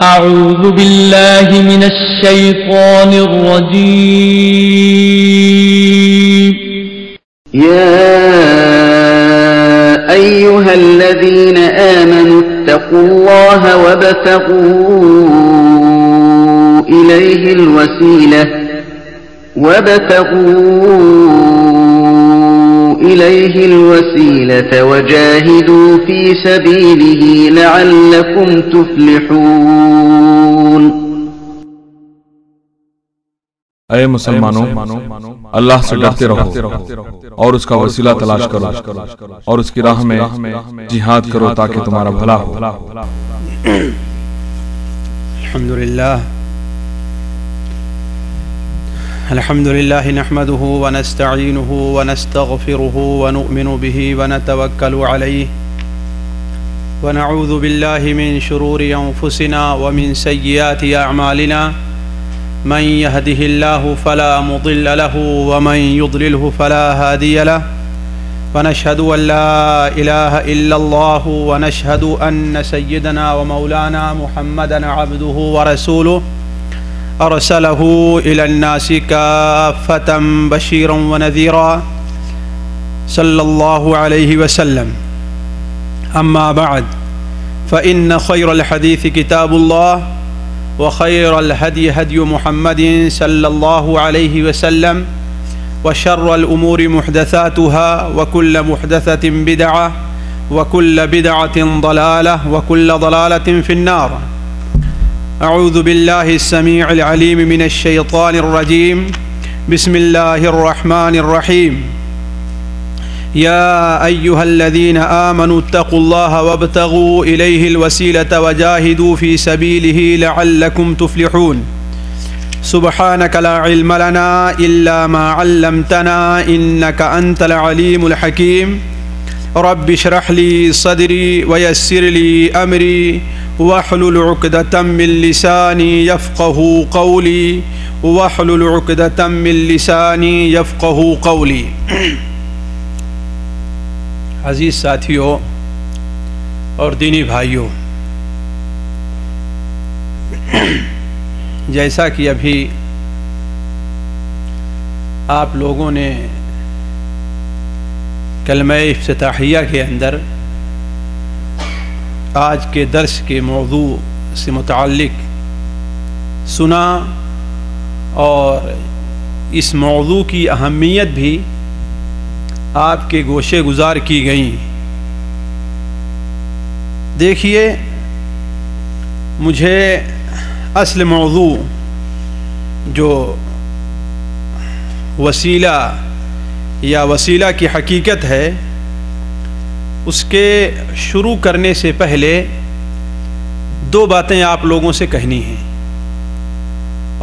أعوذ بالله من الشيطان الرجيم. يا أيها الذين آمنوا اتقوا الله وابتغوا إليه الوسيلة وجاهدوا في سبيله لعلكم تفلحون. اے مسلمانوں، اللہ سے ڈرتے رہو اور اس کا وسیلہ تلاش کرو اور اس کی راہ میں جہاد کرو تاکہ تمہارا بھلا ہو. الحمد لله نحمده ونستعينه ونستغفره ونؤمن به ونتوكل عليه ونعوذ بالله من شرور أنفسنا ومن سيئات أعمالنا من يهده الله فلا مضل له ومن يضلله فلا هادي له ونشهد أن لا إله إلا الله ونشهد أن سيدنا ومولانا محمدا عبده ورسوله أرسله إلى الناس كافة بشيرا ونذيرا صلى الله عليه وسلم. أما بعد فإن خير الحديث كتاب الله وخير الهدي هدي محمد صلى الله عليه وسلم وشر الأمور محدثاتها وكل محدثة بدعة وكل بدعة ضلالة وكل ضلالة في النار. اعوذ باللہ السمیع العلیم من الشیطان الرجیم. بسم اللہ الرحمن الرحیم. یا ایہا الذین آمنوا اتقوا اللہ وابتغوا الیہ الوسیلۃ وجاہدوا فی سبیلہ لعلکم تفلحون. سبحانک لا علم لنا الا ما علمتنا انک انت العلیم الحکیم. رب اشرح لی صدری ویسر لی امری واحلل عقدة من لسانی یفقهوا قولی واحلل عقدة من لسانی یفقهوا قولی. عزیز ساتھیوں اور دینی بھائیوں، جیسا کہ ابھی آپ لوگوں نے کلمہ افتتاحیہ کے اندر آج کے درس کے موضوع سے متعلق سنا اور اس موضوع کی اہمیت بھی آپ کے گوشے گزار کی گئیں. دیکھیے، مجھے اصل موضوع جو وسیلہ یا وسیلہ کی حقیقت ہے اس کے شروع کرنے سے پہلے دو باتیں آپ لوگوں سے کہنی ہیں،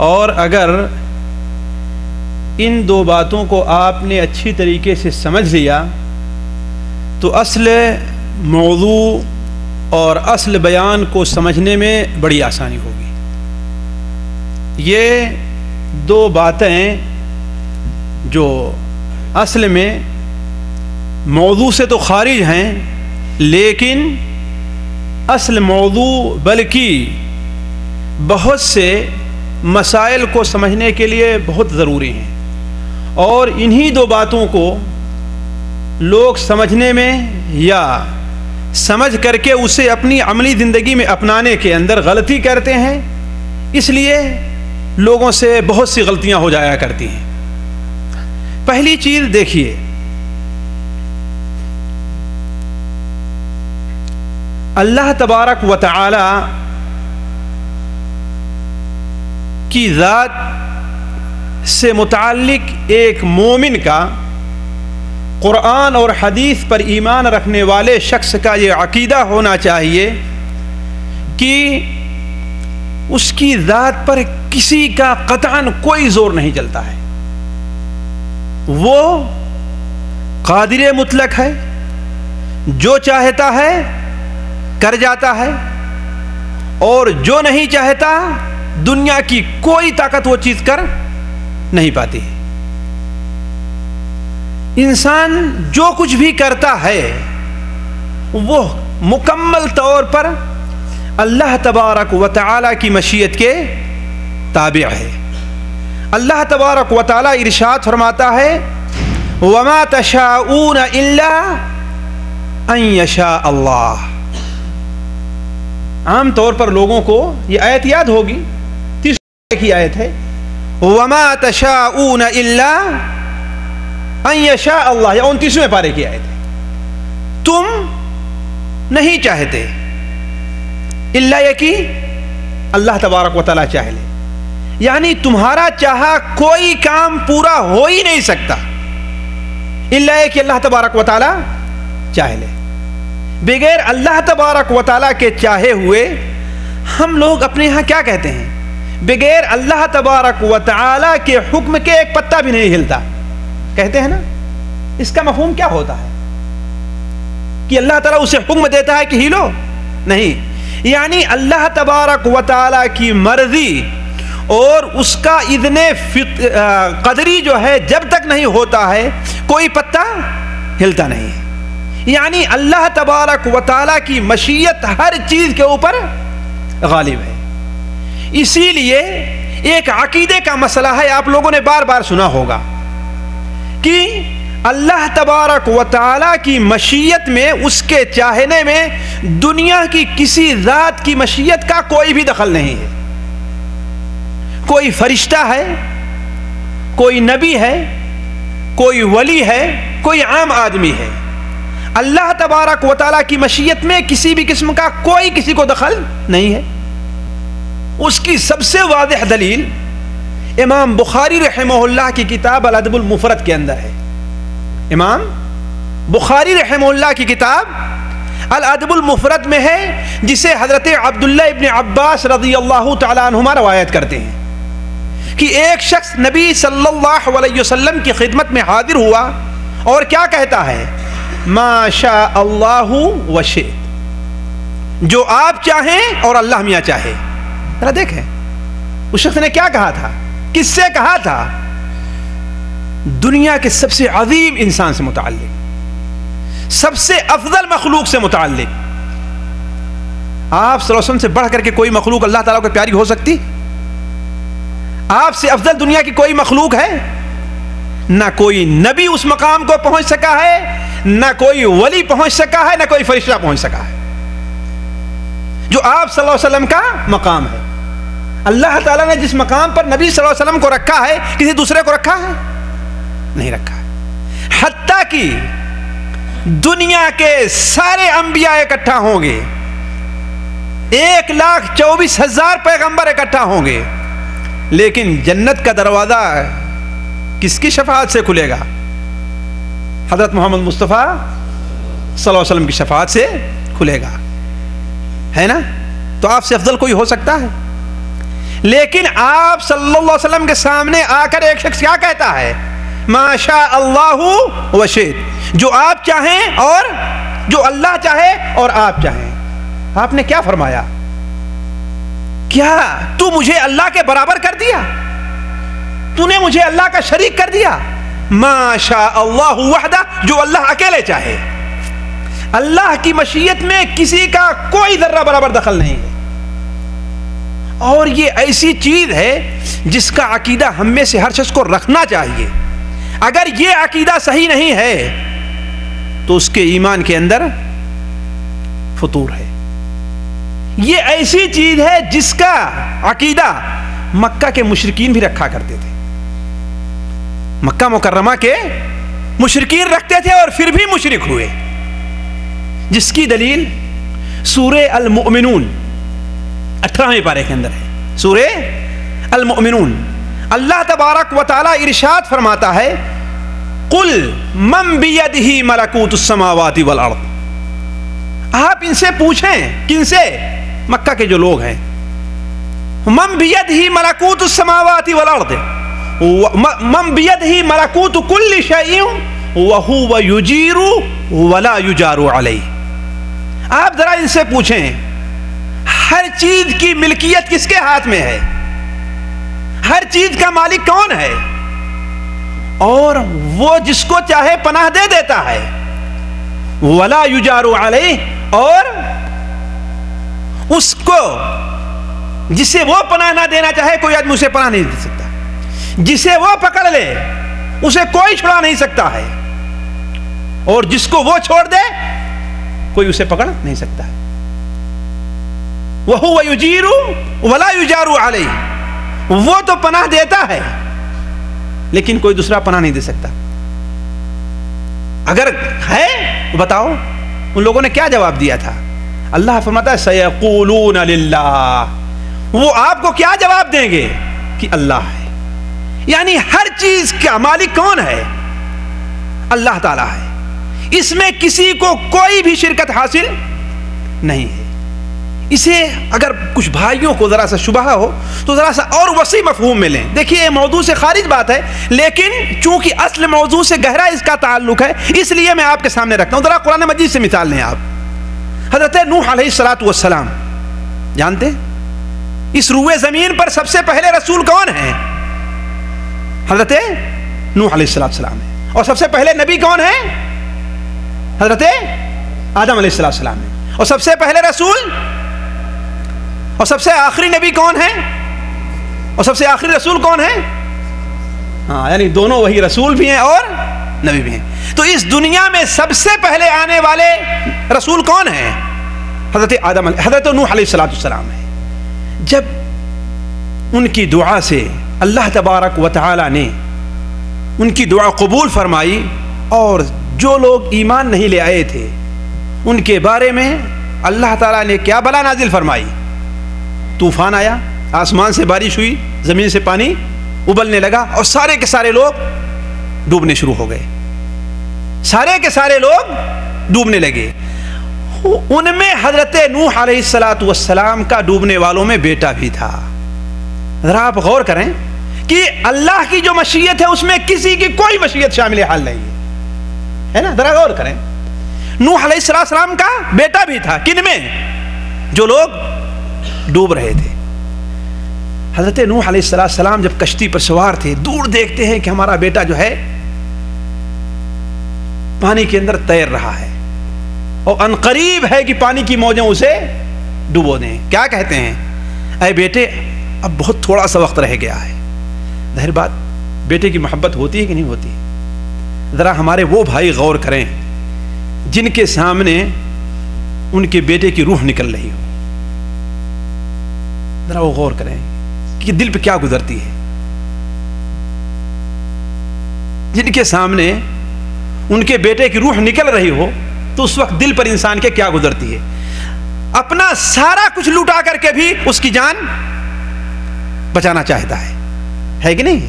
اور اگر ان دو باتوں کو آپ نے اچھی طریقے سے سمجھ لیا تو اصل موضوع اور اصل بیان کو سمجھنے میں بڑی آسانی ہوگی. یہ دو باتیں جو اصل میں موضوع سے تو خارج ہیں لیکن اصل موضوع بلکہ بہت سے مسائل کو سمجھنے کے لیے بہت ضروری ہیں، اور انہی دو باتوں کو لوگ سمجھنے میں یا سمجھ کر کے اسے اپنی عملی زندگی میں اپنانے کے اندر غلطی کرتے ہیں. اس لیے لوگوں سے بہت سی غلطیاں ہو جایا کرتی ہیں. پہلی چیز دیکھیے، اللہ تبارک و تعالی کی ذات سے متعلق ایک مومن کا، قرآن اور حدیث پر ایمان رکھنے والے شخص کا یہ عقیدہ ہونا چاہیے کہ اس کی ذات پر کسی کا قطعاً کوئی زور نہیں چلتا ہے. وہ قادر مطلق ہے، جو چاہتا ہے کر جاتا ہے، اور جو نہیں چاہتا دنیا کی کوئی طاقت وہ چیز کر نہیں پاتی. انسان جو کچھ بھی کرتا ہے وہ مکمل طور پر اللہ تبارک و تعالی کی مشیت کے تابع ہے۔ اللہ تبارک و تعالی ارشاد فرماتا ہے وَمَا تَشَاءُونَ إِلَّا أَن يَشَاءَ اللَّهُ۔ عام طور پر لوگوں کو یہ آیت یاد ہوگی، 30 کی آیت ہے، وَمَا تَشَاءُونَ إِلَّا أَن يَشَاءَ اللَّهُ، یا 29ویں پارے کی آیت ہے۔ تم نہیں چاہتے الا یہ کہ اللہ تبارک و تعالیٰ چاہ لے، یعنی تمہارا چاہا کوئی کام پورا ہو ہی نہیں سکتا الا یہ کہ اللہ تبارک و تعالیٰ چاہ لے۔ بغیر اللہ تبارک و تعالیٰ کے چاہے ہوئے ہم لوگ اپنے ہاں کیا کہتے ہیں، بغیر اللہ تبارک و تعالیٰ کے حکم کے ایک پتا بھی نہیں ہلتا، کہتے ہیں نا۔ اس کا مفہوم کیا ہوتا ہے کہ اللہ تعالیٰ اسے حکم دیتا ہے کہ ہلو؟ نہیں، یعنی اللہ تبارک و تعالیٰ کی مرضی اور اس کا اذن قدری جو ہے جب تک نہیں ہوتا ہے کوئی پتا ہلتا نہیں ہے۔ یعنی اللہ تبارک و تعالیٰ کی مشیت ہر چیز کے اوپر غالب ہے۔ اسی لیے ایک عقیدے کا مسئلہ ہے، آپ لوگوں نے بار بار سنا ہوگا کہ اللہ تبارک و تعالیٰ کی مشیت میں، اس کے چاہنے میں دنیا کی کسی ذات کی مشیت کا کوئی بھی دخل نہیں ہے۔ کوئی فرشتہ ہے، کوئی نبی ہے، کوئی ولی ہے، کوئی عام آدمی ہے، اللہ تبارک و تعالیٰ کی مشیت میں کسی بھی قسم کا کوئی کسی کو دخل نہیں ہے۔ اس کی سب سے واضح دلیل امام بخاری رحمہ اللہ کی کتاب الادب المفرد کے اندر ہے۔ امام بخاری رحمہ اللہ کی کتاب الادب المفرد میں ہے، جسے حضرت عبداللہ ابن عباس رضی اللہ تعالیٰ عنہما روایت کرتے ہیں کہ ایک شخص نبی صلی اللہ علیہ وسلم کی خدمت میں حاضر ہوا اور کیا کہتا ہے، ما شاء اللہ وشئت، جو آپ چاہیں اور اللہ میاں چاہے۔ ذرا دیکھیں اس شخص نے کیا کہا تھا، کس سے کہا تھا؟ دنیا کے سب سے عظیم انسان سے متعلق، سب سے افضل مخلوق سے متعلق۔ آپ صلی اللہ علیہ وسلم سے بڑھ کر کے کوئی مخلوق اللہ تعالیٰ کو پیاری ہو سکتی؟ آپ سے افضل دنیا کی کوئی مخلوق ہے؟ نہ کوئی نبی اس مقام کو پہنچ سکا ہے، نہ کوئی ولی پہنچ سکا ہے، نہ کوئی فرشتہ پہنچ سکا ہے جو آپ صلی اللہ علیہ وسلم کا مقام ہے۔ اللہ تعالیٰ نے جس مقام پر نبی صلی اللہ علیہ وسلم کو رکھا ہے، کسی دوسرے کو رکھا ہے؟ نہیں رکھا ہے۔ حتیٰ کہ دنیا کے سارے انبیاء اکٹھا ہوں گے، 1,24,000 پیغمبر اکٹھا ہوں گے، لیکن جنت کا دروازہ کس کی شفاعت سے کھلے گا؟ حضرت محمد مصطفیٰ صلی اللہ علیہ وسلم کی شفاعت سے کھلے گا، ہے نا؟ تو آپ سے افضل کوئی ہو سکتا ہے؟ لیکن آپ صلی اللہ علیہ وسلم کے سامنے آ کر ایک شخص کیا کہتا ہے، ما شاء اللہ وشئت، جو آپ چاہیں اور جو اللہ چاہے اور آپ چاہیں۔ آپ نے کیا فرمایا؟ کیا تو مجھے اللہ کے برابر کر دیا؟ تو نے مجھے اللہ کا شریک کر دیا؟ ما شاء اللہ وحدہ، جو اللہ اکیلے چاہے۔ اللہ کی مشیت میں کسی کا کوئی ذرہ برابر دخل نہیں ہے۔ اور یہ ایسی چیز ہے جس کا عقیدہ ہم میں سے ہر شخص کو رکھنا چاہیے۔ اگر یہ عقیدہ صحیح نہیں ہے تو اس کے ایمان کے اندر فطور ہے۔ یہ ایسی چیز ہے جس کا عقیدہ مکہ کے مشرکین بھی رکھا کرتے تھے، مکہ مکرمہ کے مشرکین رکھتے تھے اور پھر بھی مشرک ہوئے، جس کی دلیل سورہ المؤمنون 18ویں پارے کے اندر ہے۔ سورہ المؤمنون اللہ تبارک و تعالی ارشاد فرماتا ہے، قل من بیدہ ملکوت السماوات والارض۔ آپ ان سے پوچھیں، کن سے؟ مکہ کے جو لوگ ہیں، من بیدہ ملکوت السماوات والارض من بیدہ ملکوت کل شیء وہو یجیر ولا یجار علیہ۔ آپ ذرا ان سے پوچھیں، ہر چیز کی ملکیت کس کے ہاتھ میں ہے؟ ہر چیز کا مالک کون ہے؟ اور وہ جس کو چاہے پناہ دے دیتا ہے، ولا یجار علیہ، اور اس کو جسے وہ پناہ نہ دینا چاہے کوئی آدمی اسے پناہ نہیں دے سکتا. جسے وہ پکڑ لے اسے کوئی چھڑا نہیں سکتا ہے, اور جس کو وہ چھوڑ دے کوئی اسے پکڑ نہیں سکتا ہے. وَهُوَ يُجِيرُ وَلَا يُجَارُ عَلَيْهِ, وہ تو پناہ دیتا ہے لیکن کوئی دوسرا پناہ نہیں دے سکتا. اگر ہے بتاؤ ان لوگوں نے کیا جواب دیا تھا؟ اللہ فرماتا ہے سَيَقُولُونَ لِلَّهِ, وہ آپ کو کیا جواب دیں گے کہ اللہ ہے. یعنی ہر چیز کا مالک کون ہے؟ اللہ تعالیٰ ہے. اس میں کسی کو کوئی بھی شرکت حاصل نہیں ہے. اسے اگر کچھ بھائیوں کو ذرا سا شبہ ہو تو ذرا سا اور وسیع مفہوم میں لیں. دیکھیے یہ موضوع سے خارج بات ہے, لیکن چونکہ اصل موضوع سے گہرا اس کا تعلق ہے اس لیے میں آپ کے سامنے رکھتا ہوں. ذرا قرآن مجید سے مثال لیں آپ. حضرت نوح علیہ السلام جانتے اس روئے زمین پر سب سے پہلے رسول کون ہیں؟ حضرت نوح علیہ السلام ہے. اور سب سے پہلے نبی کون ہے؟ حضرت آدم علیہ السلام ہے. اور سب سے پہلے رسول اور سب سے آخری نبی کون ہے؟ اور سب سے آخری رسول کون ہے؟ ہاں, یعنی دونوں وہی رسول بھی ہیں اور نبی بھی ہیں. تو اس دنیا میں سب سے پہلے آنے والے رسول کون ہیں؟ حضرت نوح علیہ السلام ہے. جب ان کی دعا سے اللہ تبارک و تعالی نے ان کی دعا قبول فرمائی, اور جو لوگ ایمان نہیں لے آئے تھے ان کے بارے میں اللہ تعالیٰ نے کیا بلا نازل فرمائی؟ طوفان آیا, آسمان سے بارش ہوئی, زمین سے پانی ابلنے لگا اور سارے کے سارے لوگ ڈوبنے شروع ہو گئے. سارے کے سارے لوگ ڈوبنے لگے. ان میں حضرت نوح علیہ السلام کا ڈوبنے والوں میں بیٹا بھی تھا. ذرا آپ غور کریں کہ اللہ کی جو مشیت ہے اس میں کسی کی کوئی مشیت شامل حال نہیں ہے نا. ذرا غور کریں, نوح علیہ السلام کا بیٹا بھی تھا. کن میں؟ جو لوگ ڈوب رہے تھے. حضرت نوح علیہ السلام جب کشتی پر سوار تھے, دور دیکھتے ہیں کہ ہمارا بیٹا جو ہے پانی کے اندر تیر رہا ہے اور عنقریب ہے کہ پانی کی موجیں اسے ڈبو دیں. کیا کہتے ہیں؟ اے بیٹے اب بہت تھوڑا سا وقت رہ گیا ہے. ظاہر بات بیٹے کی محبت ہوتی ہے کہ نہیں ہوتی؟ ذرا ہمارے وہ بھائی غور کریں جن کے سامنے ان کے بیٹے کی روح نکل رہی ہو. ذرا وہ غور کریں کہ دل پہ کیا گزرتی ہے. جن کے سامنے ان کے بیٹے کی روح نکل رہی ہو تو اس وقت دل پر انسان کے کیا گزرتی ہے. اپنا سارا کچھ لوٹا کر کے بھی اس کی جان بچانا چاہتا ہے کہ نہیں؟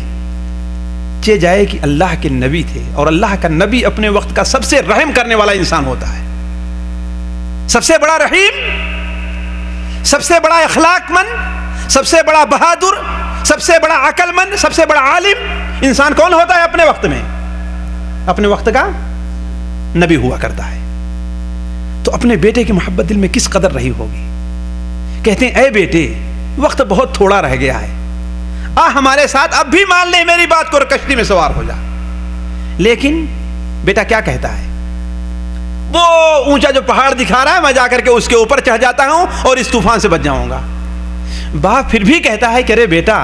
چے جائے کہ اللہ کے نبی تھے, اور اللہ کا نبی اپنے وقت کا سب سے رحم کرنے والا انسان ہوتا ہے. سب سے بڑا رحیم, سب سے بڑا اخلاق مند, سب سے بڑا بہادر, سب سے بڑا عقل مند, سب سے بڑا عالم انسان کون ہوتا ہے اپنے وقت میں؟ اپنے وقت کا نبی ہوا کرتا ہے. تو اپنے بیٹے کی محبت دل میں کس قدر رہی ہوگی. کہتے ہیں اے بیٹے وقت بہت تھوڑا رہ گیا ہے, ہمارے ساتھ اب بھی مان لے میری بات کو اور کشتی میں سوار ہو جا. لیکن بیٹا کیا کہتا ہے؟ وہ اونچا جو پہاڑ دکھا رہا ہے میں جا کر کے اس کے اوپر چڑھ جاتا ہوں اور اس طوفان سے بچ جاؤں گا. باپ پھر بھی کہتا ہے کہ ارے بیٹا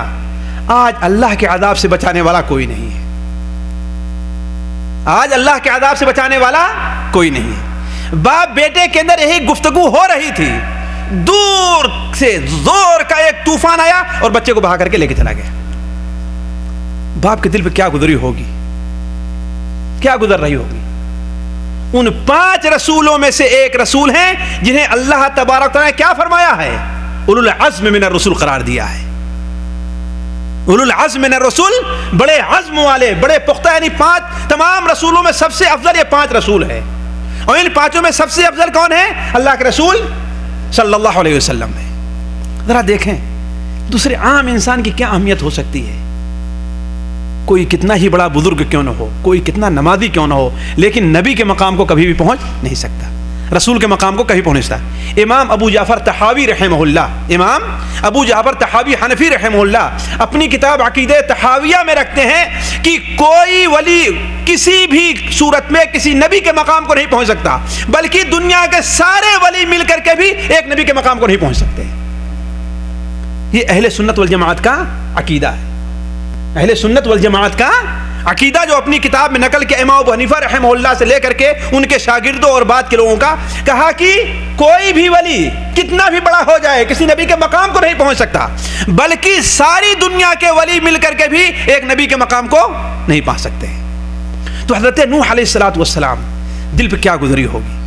آج اللہ کے عذاب سے بچانے والا کوئی نہیں ہے. آج اللہ کے عذاب سے بچانے والا کوئی نہیں ہے. باپ بیٹے کے اندر یہی گفتگو ہو رہی تھی, دور سے زور کا ایک طوفان آیا اور بچے کو بہا کر کے لے کے چلا گیا. باپ کے دل پہ کیا گزری ہوگی, کیا گزر رہی ہوگی. ان 5 رسولوں میں سے ایک رسول ہیں جنہیں اللہ تبارک تعالیٰ نے کیا فرمایا ہے؟ اولو العزم من الرسول قرار دیا ہے. اولو العزم من الرسول, بڑے عزم والے, بڑے پختہ, یعنی 5 تمام رسولوں میں سب سے افضل یہ 5 رسول ہیں. اور ان 5 میں سب سے افضل کون ہے؟ اللہ کے رسول صلی اللہ علیہ وسلم ہے. ذرا دیکھیں دوسرے عام انسان کی کیا اہمیت ہو سکتی ہے. کوئی کتنا ہی بڑا بزرگ کیوں نہ ہو, کوئی کتنا نمازی کیوں نہ ہو, لیکن نبی کے مقام کو کبھی بھی پہنچ نہیں سکتا. رسول کے مقام کو کہیں پہنچتا. امام ابو جعفر طحاوی رحمہ اللہ، امام ابو جعفر طحاوی حنفی رحمہ اللہ اپنی کتاب عقیدہ طحاویہ میں رکھتے ہیں کہ کوئی ولی کسی بھی صورت میں کسی نبی کے مقام کو نہیں پہنچ سکتا، بلکہ دنیا کے سارے ولی مل کر کے بھی ایک نبی کے مقام کو نہیں پہنچ سکتے. یہ اہل سنت والجماعت کا عقیدہ ہے. اہل سنت والجماعت کا عقیدہ جو اپنی کتاب میں نقل کیا امام ابو حنیفہ رحمہ اللہ سے لے کر کے ان کے شاگردوں اور بعد کے لوگوں کا، کہا کہ کوئی بھی ولی کتنا بھی بڑا ہو جائے کسی نبی کے مقام کو نہیں پہنچ سکتا، بلکہ ساری دنیا کے ولی مل کر کے بھی ایک نبی کے مقام کو نہیں پا سکتے. تو حضرت نوح علیہ السلام دل پہ کیا گزری ہوگی؟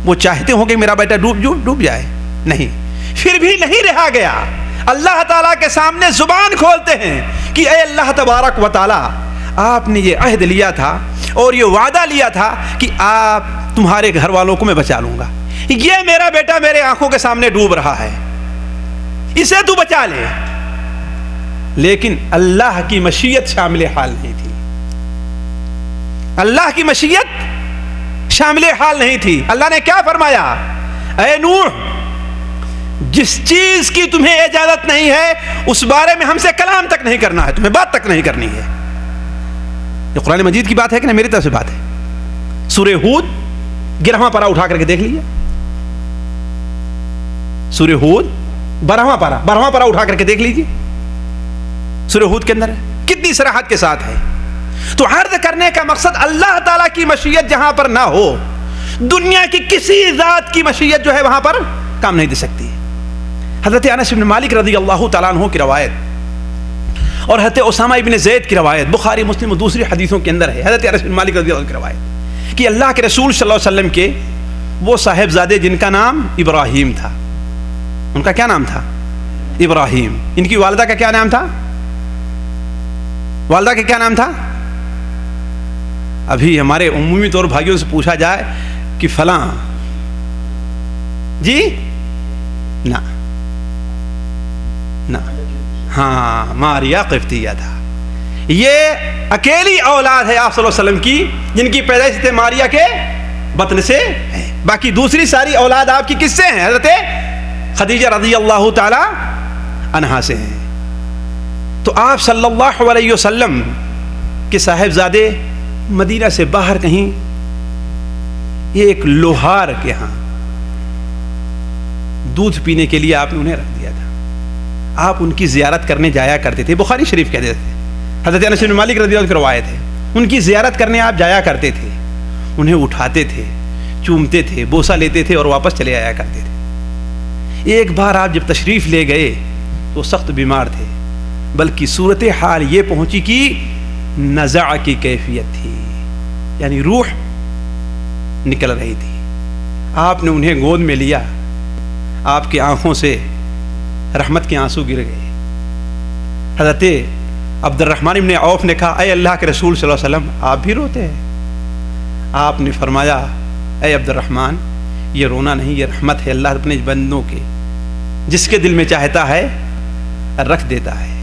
وہ چاہتے ہوں کہ میرا بیٹا ڈوب جائے، نہیں، پھر بھی نہیں رہا گیا. اللہ تعالیٰ کے سامنے زبان کھولتے ہیں کہ اے اللہ تبارک و تعالیٰ، آپ نے یہ عہد لیا تھا اور یہ وعدہ لیا تھا کہ آپ تمہارے گھر والوں کو میں بچا لوں گا. یہ میرا بیٹا میرے آنکھوں کے سامنے ڈوب رہا ہے، اسے تو بچا لے. لیکن اللہ کی مشیت شامل حال نہیں تھی. اللہ کی مشیت شامل حال نہیں تھی. اللہ نے کیا فرمایا؟ اے نوح، جس چیز کی تمہیں اجازت نہیں ہے اس بارے میں ہم سے کلام تک نہیں کرنا ہے، تمہیں بات تک نہیں کرنی ہے. یہ قرآن مجید کی بات ہے کہ نہیں؟ میری طرف سے بات ہے. سورہ ہود 11واں پارہ اٹھا کر کے دیکھ لیجیے. سورہ ہود 12واں پارہ اٹھا کر کے دیکھ لیجیے. سورہ ہود کے اندر کتنی صراحت کے ساتھ ہے. تو عرض کرنے کا مقصد اللہ تعالیٰ کی مشیت جہاں پر نہ ہو، دنیا کی کسی ذات کی مشیت جو ہے وہاں پر کام نہیں دے سکتی. حضرت انس بن مالک رضی اللہ تعالیٰ عنہ کی روایت اور حضرت اسامہ ابن زید کی روایت بخاری مسلم اور دوسری حدیثوں کے اندر ہے. حضرت انس بن مالک رضی اللہ عنہ کی روایت کہ اللہ کے رسول صلی اللہ علیہ وسلم کے وہ صاحبزادے جن کا نام ابراہیم تھا، ان کا کیا نام تھا؟ ابراہیم. ان کی والدہ کا کیا نام تھا؟ والدہ کا کیا نام تھا؟ ابھی ہمارے عمومی طور بھائیوں سے پوچھا جائے کہ فلاں جی نہ ہاں ماریا قبطیہ تھا. یہ اکیلی اولاد ہے آپ صلی اللہ علیہ وسلم کی جن کی پیدائش تھے ماریا کے بطن سے ہے. باقی دوسری ساری اولاد آپ کی کس سے ہیں؟ حضرت خدیجہ رضی اللہ تعالی عنہا سے ہیں. تو آپ صلی اللہ علیہ وسلم کے صاحبزادے مدینہ سے باہر کہیں یہ ایک لوہار کے ہاں دودھ پینے کے لیے آپ نے انہیں رکھ دیا تھا. آپ ان کی زیارت کرنے جایا کرتے تھے. بخاری شریف کہتے تھے، حضرت انس بن مالک رضی اللہ عنہ کی روایت ہے، ان کی زیارت کرنے آپ جایا کرتے تھے، انہیں اٹھاتے تھے، چومتے تھے، بوسہ لیتے تھے اور واپس چلے آیا کرتے تھے. ایک بار آپ جب تشریف لے گئے تو سخت بیمار تھے، بلکہ صورتحال یہ پہنچی کہ نزع کی کیفیت تھی، یعنی روح نکل رہی تھی. آپ نے انہیں گود میں لیا، آپ کی آنکھوں سے رحمت کے آنسو گر گئے. حضرت عبد الرحمن بن عوف نے کہا اے اللہ کے رسول صلی اللہ علیہ وسلم آپ بھی روتے ہیں؟ آپ نے فرمایا اے عبد الرحمن یہ رونا نہیں، یہ رحمت ہے اللہ اپنے بندوں کے، جس کے دل میں چاہتا ہے رکھ دیتا ہے.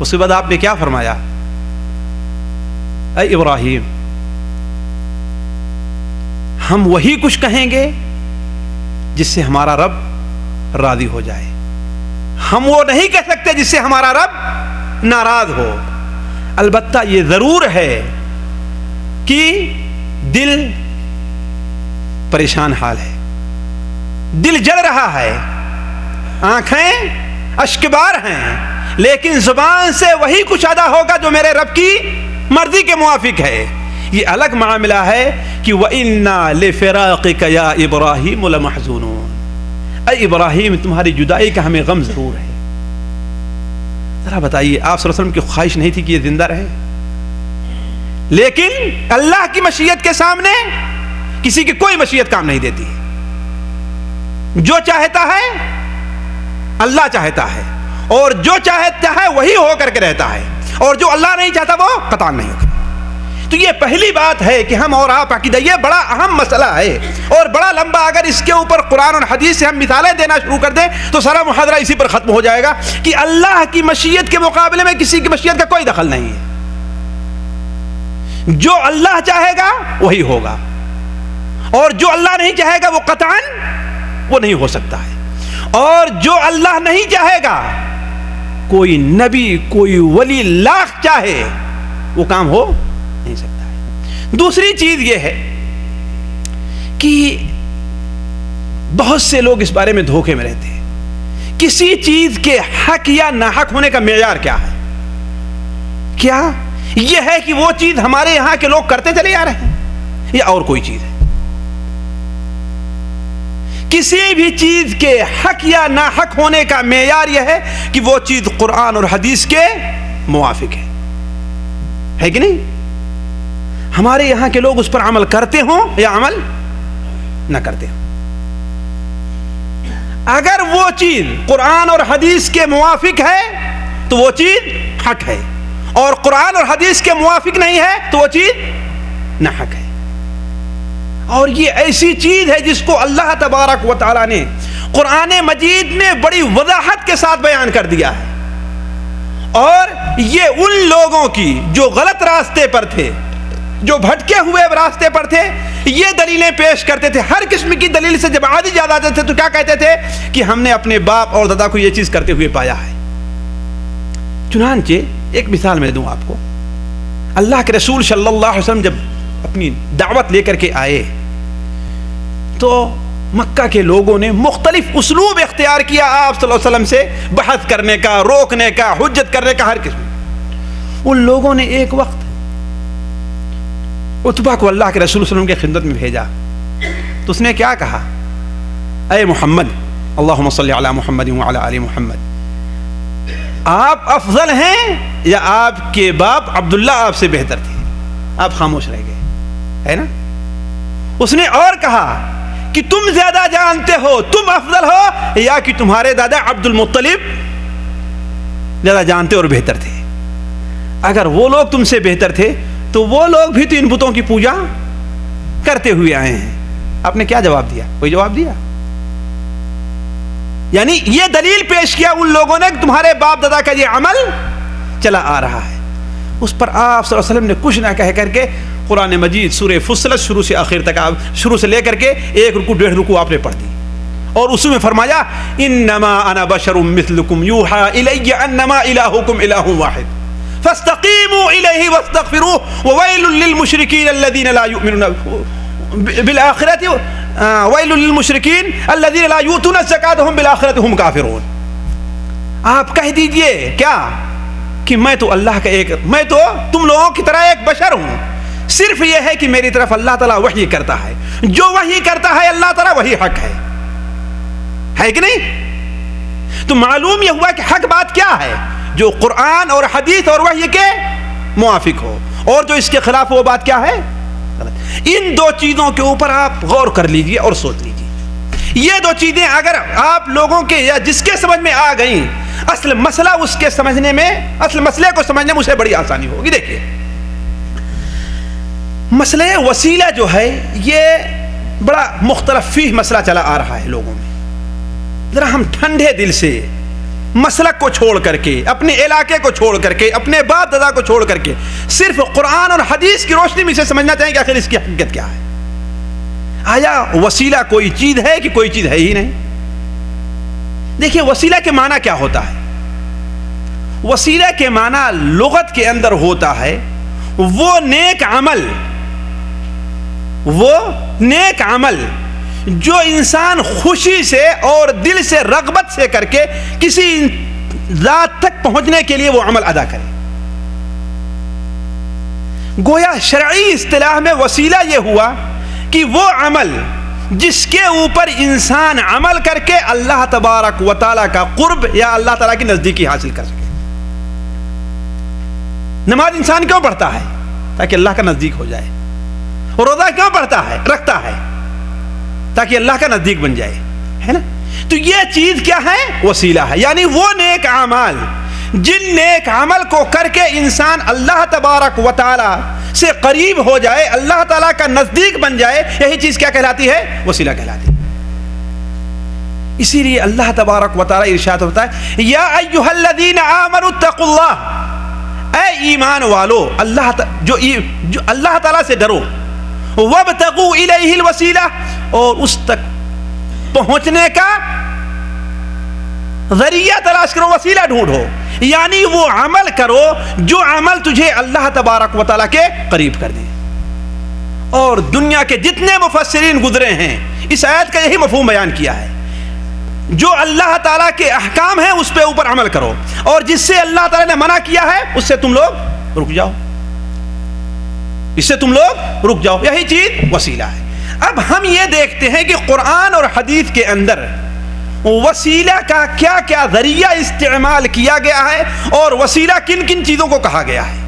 اس کے بعد آپ نے کیا فرمایا؟ اے ابراہیم ہم وہی کچھ کہیں گے جس سے ہمارا رب راضی ہو جائے، ہم وہ نہیں کہہ سکتے جس سے ہمارا رب ناراض ہو. البتہ یہ ضرور ہے کہ دل پریشان حال ہے، دل جل رہا ہے، آنکھیں اشکبار ہیں، لیکن زبان سے وہی کچھ ادا ہوگا جو میرے رب کی مرضی کے موافق ہے. یہ الگ معاملہ ہے کہ وَإِنَّا لِفِرَاقِكَ يَا إِبْرَاهِيمُ لَمَحْزُونُونَ، اے ابراہیم تمہاری جدائی کا ہمیں غم ضرور ہے. ذرا بتائیے آپ صلی اللہ علیہ وسلم کی خواہش نہیں تھی کہ یہ زندہ رہے؟ لیکن اللہ کی مشیت کے سامنے کسی کی کوئی مشیت کام نہیں دیتی. جو چاہتا ہے اللہ چاہتا ہے، اور جو چاہتا ہے وہی ہو کر کے رہتا ہے، اور جو اللہ نہیں چاہتا وہ قطعاً نہیں ہوگا. تو یہ پہلی بات ہے کہ ہم اور آپ عقیدہ، یہ بڑا اہم مسئلہ ہے اور بڑا لمبا. اگر اس کے اوپر قرآن اور حدیث سے ہم مثالیں دینا شروع کر دیں تو سارا محاضرہ اسی پر ختم ہو جائے گا کہ اللہ کی مشیت کے مقابلے میں کسی کی مشیت کا کوئی دخل نہیں ہے. جو اللہ چاہے گا وہی ہوگا، اور جو اللہ نہیں چاہے گا وہ قطعاً وہ نہیں ہو سکتا ہے، اور جو اللہ نہیں چاہے گا کوئی نبی کوئی ولی لاکھ چاہے وہ کام ہو نہیں سکتا ہے۔ دوسری چیز یہ ہے کہ بہت سے لوگ اس بارے میں دھوکے میں رہتے ہیں، کسی چیز کے حق یا ناحق ہونے کا معیار کیا ہے؟ کیا یہ ہے کہ وہ چیز ہمارے یہاں کے لوگ کرتے چلے آ رہے ہیں یا اور کوئی چیز ہے؟ کسی بھی چیز کے حق یا ناحق ہونے کا معیار یہ ہے کہ وہ چیز قرآن اور حدیث کے موافق ہے کہ نہیں؟ ہمارے یہاں کے لوگ اس پر عمل کرتے ہوں یا عمل نہ کرتے ہوں، اگر وہ چیز قرآن اور حدیث کے موافق ہے تو وہ چیز حق ہے، اور قرآن اور حدیث کے موافق نہیں ہے تو وہ چیز نہ حق ہے۔ اور یہ ایسی چیز ہے جس کو اللہ تبارک و تعالی نے قرآن مجید میں بڑی وضاحت کے ساتھ بیان کر دیا ہے، اور یہ ان لوگوں کی جو غلط راستے پر تھے، جو بھٹکے ہوئے راستے پر تھے، یہ دلیلیں پیش کرتے تھے۔ ہر قسم کی دلیل سے جب عادی یاد آتے تھے تو کیا کہتے تھے کہ ہم نے اپنے باپ اور دادا کو یہ چیز کرتے ہوئے پایا ہے۔ چنانچہ ایک مثال میں دوں آپ کو، اللہ کے رسول صلی اللہ علیہ وسلم جب اپنی دعوت لے کر کے آئے تو مکہ کے لوگوں نے مختلف اسلوب اختیار کیا آپ صلی اللہ علیہ وسلم سے بحث کرنے کا، روکنے کا، حجت کرنے کا، ہر قسم۔ ان لوگوں نے ایک وقت عتبہ کو اللہ کے رسول صلی اللہ علیہ وسلم کی خدمت میں بھیجا تو اس نے کیا کہا؟ اے محمد، اللہم صلی علی محمد وعلی آل محمد، آپ افضل ہیں یا آپ کے باپ عبداللہ آپ سے بہتر تھے؟ آپ خاموش رہ گئے، ہے نا؟ اس نے اور کہا کہ تم زیادہ جانتے ہو، تم افضل ہو، یا کہ تمہارے دادا عبد المطلب زیادہ جانتے اور بہتر تھے؟ اگر وہ لوگ تم سے بہتر تھے تو وہ لوگ بھی تو ان بتوں کی پوجا کرتے ہوئے آئے ہیں۔ آپ نے کیا جواب دیا؟ کوئی جواب دیا؟ یعنی یہ دلیل پیش کیا ان لوگوں نے کہ تمہارے باپ دادا کا یہ عمل چلا آ رہا ہے۔ اس پر آپ صلی اللہ علیہ وسلم نے کچھ نہ کہہ کر کے قرآن مجید سورہ فصلت شروع سے آخر تک، شروع سے لے کر کے 1 رکوع 1.5 رکوع آپ نے پڑھ دی، اور اس میں فرمایا انما انا بشر مثلکم یوحى الی انما الہکم الہ واحد فاستقیموا الیہ واستغفروہ وویل للمشرکین الذین لا یؤمنون بالآخرۃ ویل للمشرکین الذین لا یؤتون الزکاۃ وهم بالآخرۃ هم کافرون۔ آپ کہہ دیجئے کیا کہ میں تو اللہ کا میں تو تم لوگوں کی طرح ایک بشر ہوں، صرف یہ ہے کہ میری طرف اللہ تعالیٰ وحی کرتا ہے، جو وحی کرتا ہے اللہ تعالیٰ وہی حق ہے کہ نہیں؟ تو معلوم یہ ہوا کہ حق بات کیا ہے؟ جو قرآن اور حدیث اور وحی کے موافق ہو، اور جو اس کے خلاف وہ بات کیا ہے؟ غلط۔ ان دو چیزوں کے اوپر آپ غور کر لیجئے اور سوچ لیجئے۔ یہ دو چیزیں اگر آپ لوگوں کے یا جس کے سمجھ میں آ گئیں، اصل مسئلہ اس کے سمجھنے میں، اصل مسئلے کو سمجھنے میں اسے بڑی آسانی ہوگی۔ دیکھیے مسئلہ وسیلہ جو ہے یہ بڑا مختلف فی مسئلہ چلا آ رہا ہے لوگوں میں۔ ذرا ہم ٹھنڈے دل سے مسلک کو چھوڑ کر کے، اپنے علاقے کو چھوڑ کر کے، اپنے باپ دادا کو چھوڑ کر کے صرف قرآن اور حدیث کی روشنی میں اسے سمجھنا چاہیں کہ آخر اس کی حقیقت کیا ہے۔ آیا وسیلہ کوئی چیز ہے کہ کوئی چیز ہے ہی نہیں؟ دیکھیے وسیلہ کے معنی کیا ہوتا ہے؟ وسیلہ کے معنی لغت کے اندر ہوتا ہے وہ نیک عمل جو انسان خوشی سے اور دل سے رغبت سے کر کے کسی ذات تک پہنچنے کے لیے وہ عمل ادا کرے۔ گویا شرعی اصطلاح میں وسیلہ یہ ہوا کہ وہ عمل جس کے اوپر انسان عمل کر کے اللہ تبارک و تعالیٰ کا قرب یا اللہ تعالیٰ کی نزدیکی حاصل کر سکے۔ نماز انسان کیوں پڑھتا ہے؟ تاکہ اللہ کا نزدیک ہو جائے۔ اور روزہ کیوں پڑھتا ہے، رکھتا ہے؟ تاکہ اللہ کا نزدیک بن جائے، ہے نا؟ تو یہ چیز کیا ہے؟ وسیلہ ہے۔ یعنی وہ نیک اعمال جن نیک عمل کو کر کے انسان اللہ تبارک و تعالی سے قریب ہو جائے، اللہ تعالیٰ کا نزدیک بن جائے، یہی چیز کیا کہلاتی ہے؟ وسیلہ کہلاتی ہے۔ اسی لیے اللہ تبارک و تعالی ارشاد ہوتا ہے یا ایھا الذین آمنوا اتقوا اللہ، اے ایمان والو جو اللہ تعالیٰ سے ڈرو وابتغوا الیہ الوسیلہ، اور اس تک پہنچنے کا ذریعہ تلاش کرو، وسیلہ ڈھونڈو، یعنی وہ عمل کرو جو عمل تجھے اللہ تبارک و تعالیٰ کے قریب کر دے۔ اور دنیا کے جتنے مفسرین گزرے ہیں اس آیت کا یہی مفہوم بیان کیا ہے، جو اللہ تعالیٰ کے احکام ہیں اس پہ اوپر عمل کرو، اور جس سے اللہ تعالیٰ نے منع کیا ہے اس سے تم لوگ رک جاؤ، اس سے تم لوگ رک جاؤ، یہی چیز وسیلہ ہے۔ اب ہم یہ دیکھتے ہیں کہ قرآن اور حدیث کے اندر وسیلہ کا کیا کیا ذریعہ استعمال کیا گیا ہے اور وسیلہ کن کن چیزوں کو کہا گیا ہے۔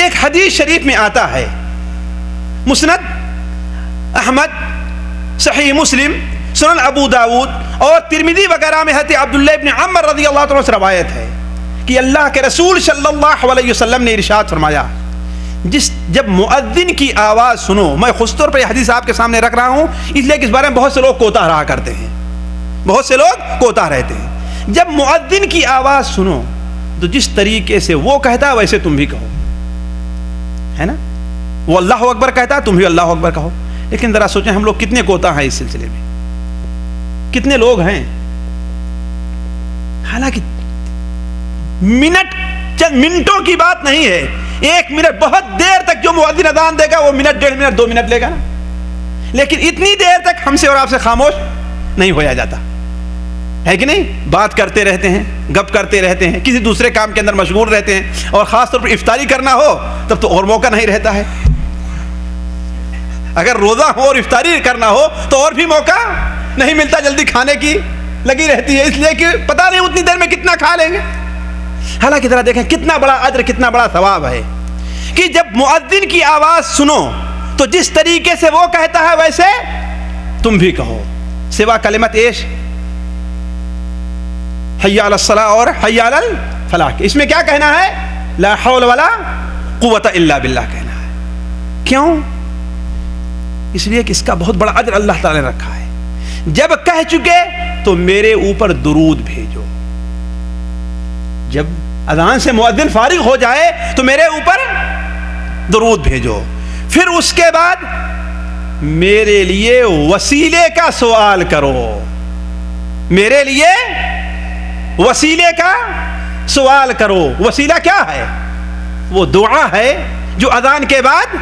ایک حدیث شریف میں آتا ہے، مسند احمد، صحیح مسلم، سنن ابو داود اور ترمذی وغیرہ میں حضرت عبداللہ ابن عمر رضی اللہ عنہ سے روایت ہے کہ اللہ کے رسول صلی اللہ علیہ وسلم نے ارشاد فرمایا، جب مؤذن کی آواز سنو، میں خاص طور پر یہ حدیث آپ کے سامنے رکھ رہا ہوں اس لیے کہ اس بارے میں بہت سے لوگ کوتاہ رہا کرتے ہیں، بہت سے لوگ کوتاہ رہتے ہیں۔ جب مؤذن کی آواز سنو تو جس طریقے سے وہ کہتا ہے ویسے تم بھی کہو، ہے نا؟ وہ اللہ اکبر کہتا ہے تم بھی اللہ اکبر کہو۔ لیکن ذرا سوچیں ہم لوگ کتنے کوتاہ ہیں اس سلسلے میں، کتنے لوگ ہیں؟ حالانکہ منٹ چند منٹوں کی بات نہیں ہے، ایک منٹ بہت دیر تک جو مؤذن اذان دے گا وہ منٹ، 1.5 منٹ، 2 منٹ لے گا نا، لیکن اتنی دیر تک ہم سے اور آپ سے خاموش نہیں ہویا جاتا ہے کہ نہیں؟ بات کرتے رہتے ہیں، گپ کرتے رہتے ہیں، کسی دوسرے کام کے اندر مشغول رہتے ہیں، اور خاص طور پر افطاری کرنا ہو تب تو اور موقع نہیں رہتا ہے، اگر روزہ ہو اور افطاری کرنا ہو تو اور بھی موقع نہیں ملتا، جلدی کھانے کی لگی رہتی ہے، اس لیے کہ پتہ نہیں اتنی دیر میں کتنا کھا لیں گے۔ حالانکہ ذرا دیکھیں کتنا بڑا اجر، کتنا بڑا ثواب ہے کہ جب مؤذن کی آواز سنو تو جس طریقے سے وہ کہتا ہے ویسے تم بھی کہو، سوا کلمت ایش حی علی الصلاۃ اور حی علی الفلاح، اس میں کیا کہنا ہے؟ لا حول ولا قوت الا باللہ کہنا ہے۔ کیوں؟ اس لیے کہ اس کا بہت بڑا اجر اللہ تعالی نے رکھا ہے۔ جب کہہ چکے تو میرے اوپر درود بھیجو، جب اذان سے مؤذن فارغ ہو جائے تو میرے اوپر درود بھیجو، پھر اس کے بعد میرے لیے وسیلے کا سوال کرو، میرے لیے وسیلے کا سوال کرو۔ وسیلہ کیا ہے؟ وہ دعا ہے جو اذان کے بعد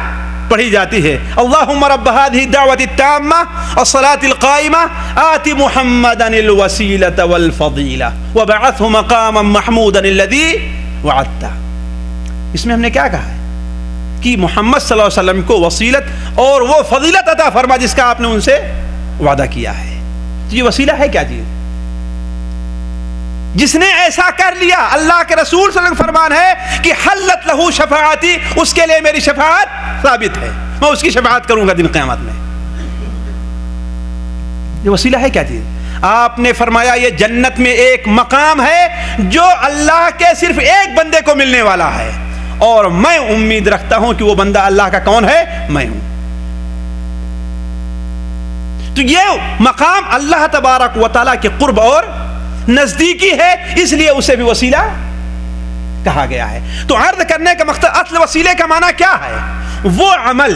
پڑھی جاتی ہے، اللہم رب هذه الدعوة التامة الصلاة القائمة آت محمدا الوسیلة والفضیلہ وبعثه مقاما محمودا الذی وعدتہ۔ اس میں ہم نے کیا کہا ہے کہ محمد صلی اللہ علیہ وسلم کو وسیلت اور وہ فضیلت عطا فرما جس کا آپ نے ان سے وعدہ کیا ہے۔ تو یہ وسیلہ ہے کیا چیز؟ جس نے ایسا کر لیا، اللہ کے رسول صلی اللہ علیہ وسلم فرمان ہے کہ حلت لہو شفاعتی، اس کے لیے میری شفاعت ثابت ہے، میں اس کی شفاعت کروں گا دن قیامت میں۔ یہ وسیلہ ہے کیا چیز؟ آپ نے فرمایا یہ جنت میں ایک مقام ہے جو اللہ کے صرف ایک بندے کو ملنے والا ہے، اور میں امید رکھتا ہوں کہ وہ بندہ اللہ کا کون ہے؟ میں ہوں۔ تو یہ مقام اللہ تبارک و تعالیٰ کے قرب اور نزدیکی ہے، اس لیے اسے بھی وسیلہ کہا گیا ہے۔ تو عرض کرنے کا مقصد، اصل وسیلے کا معنی کیا ہے؟ وہ عمل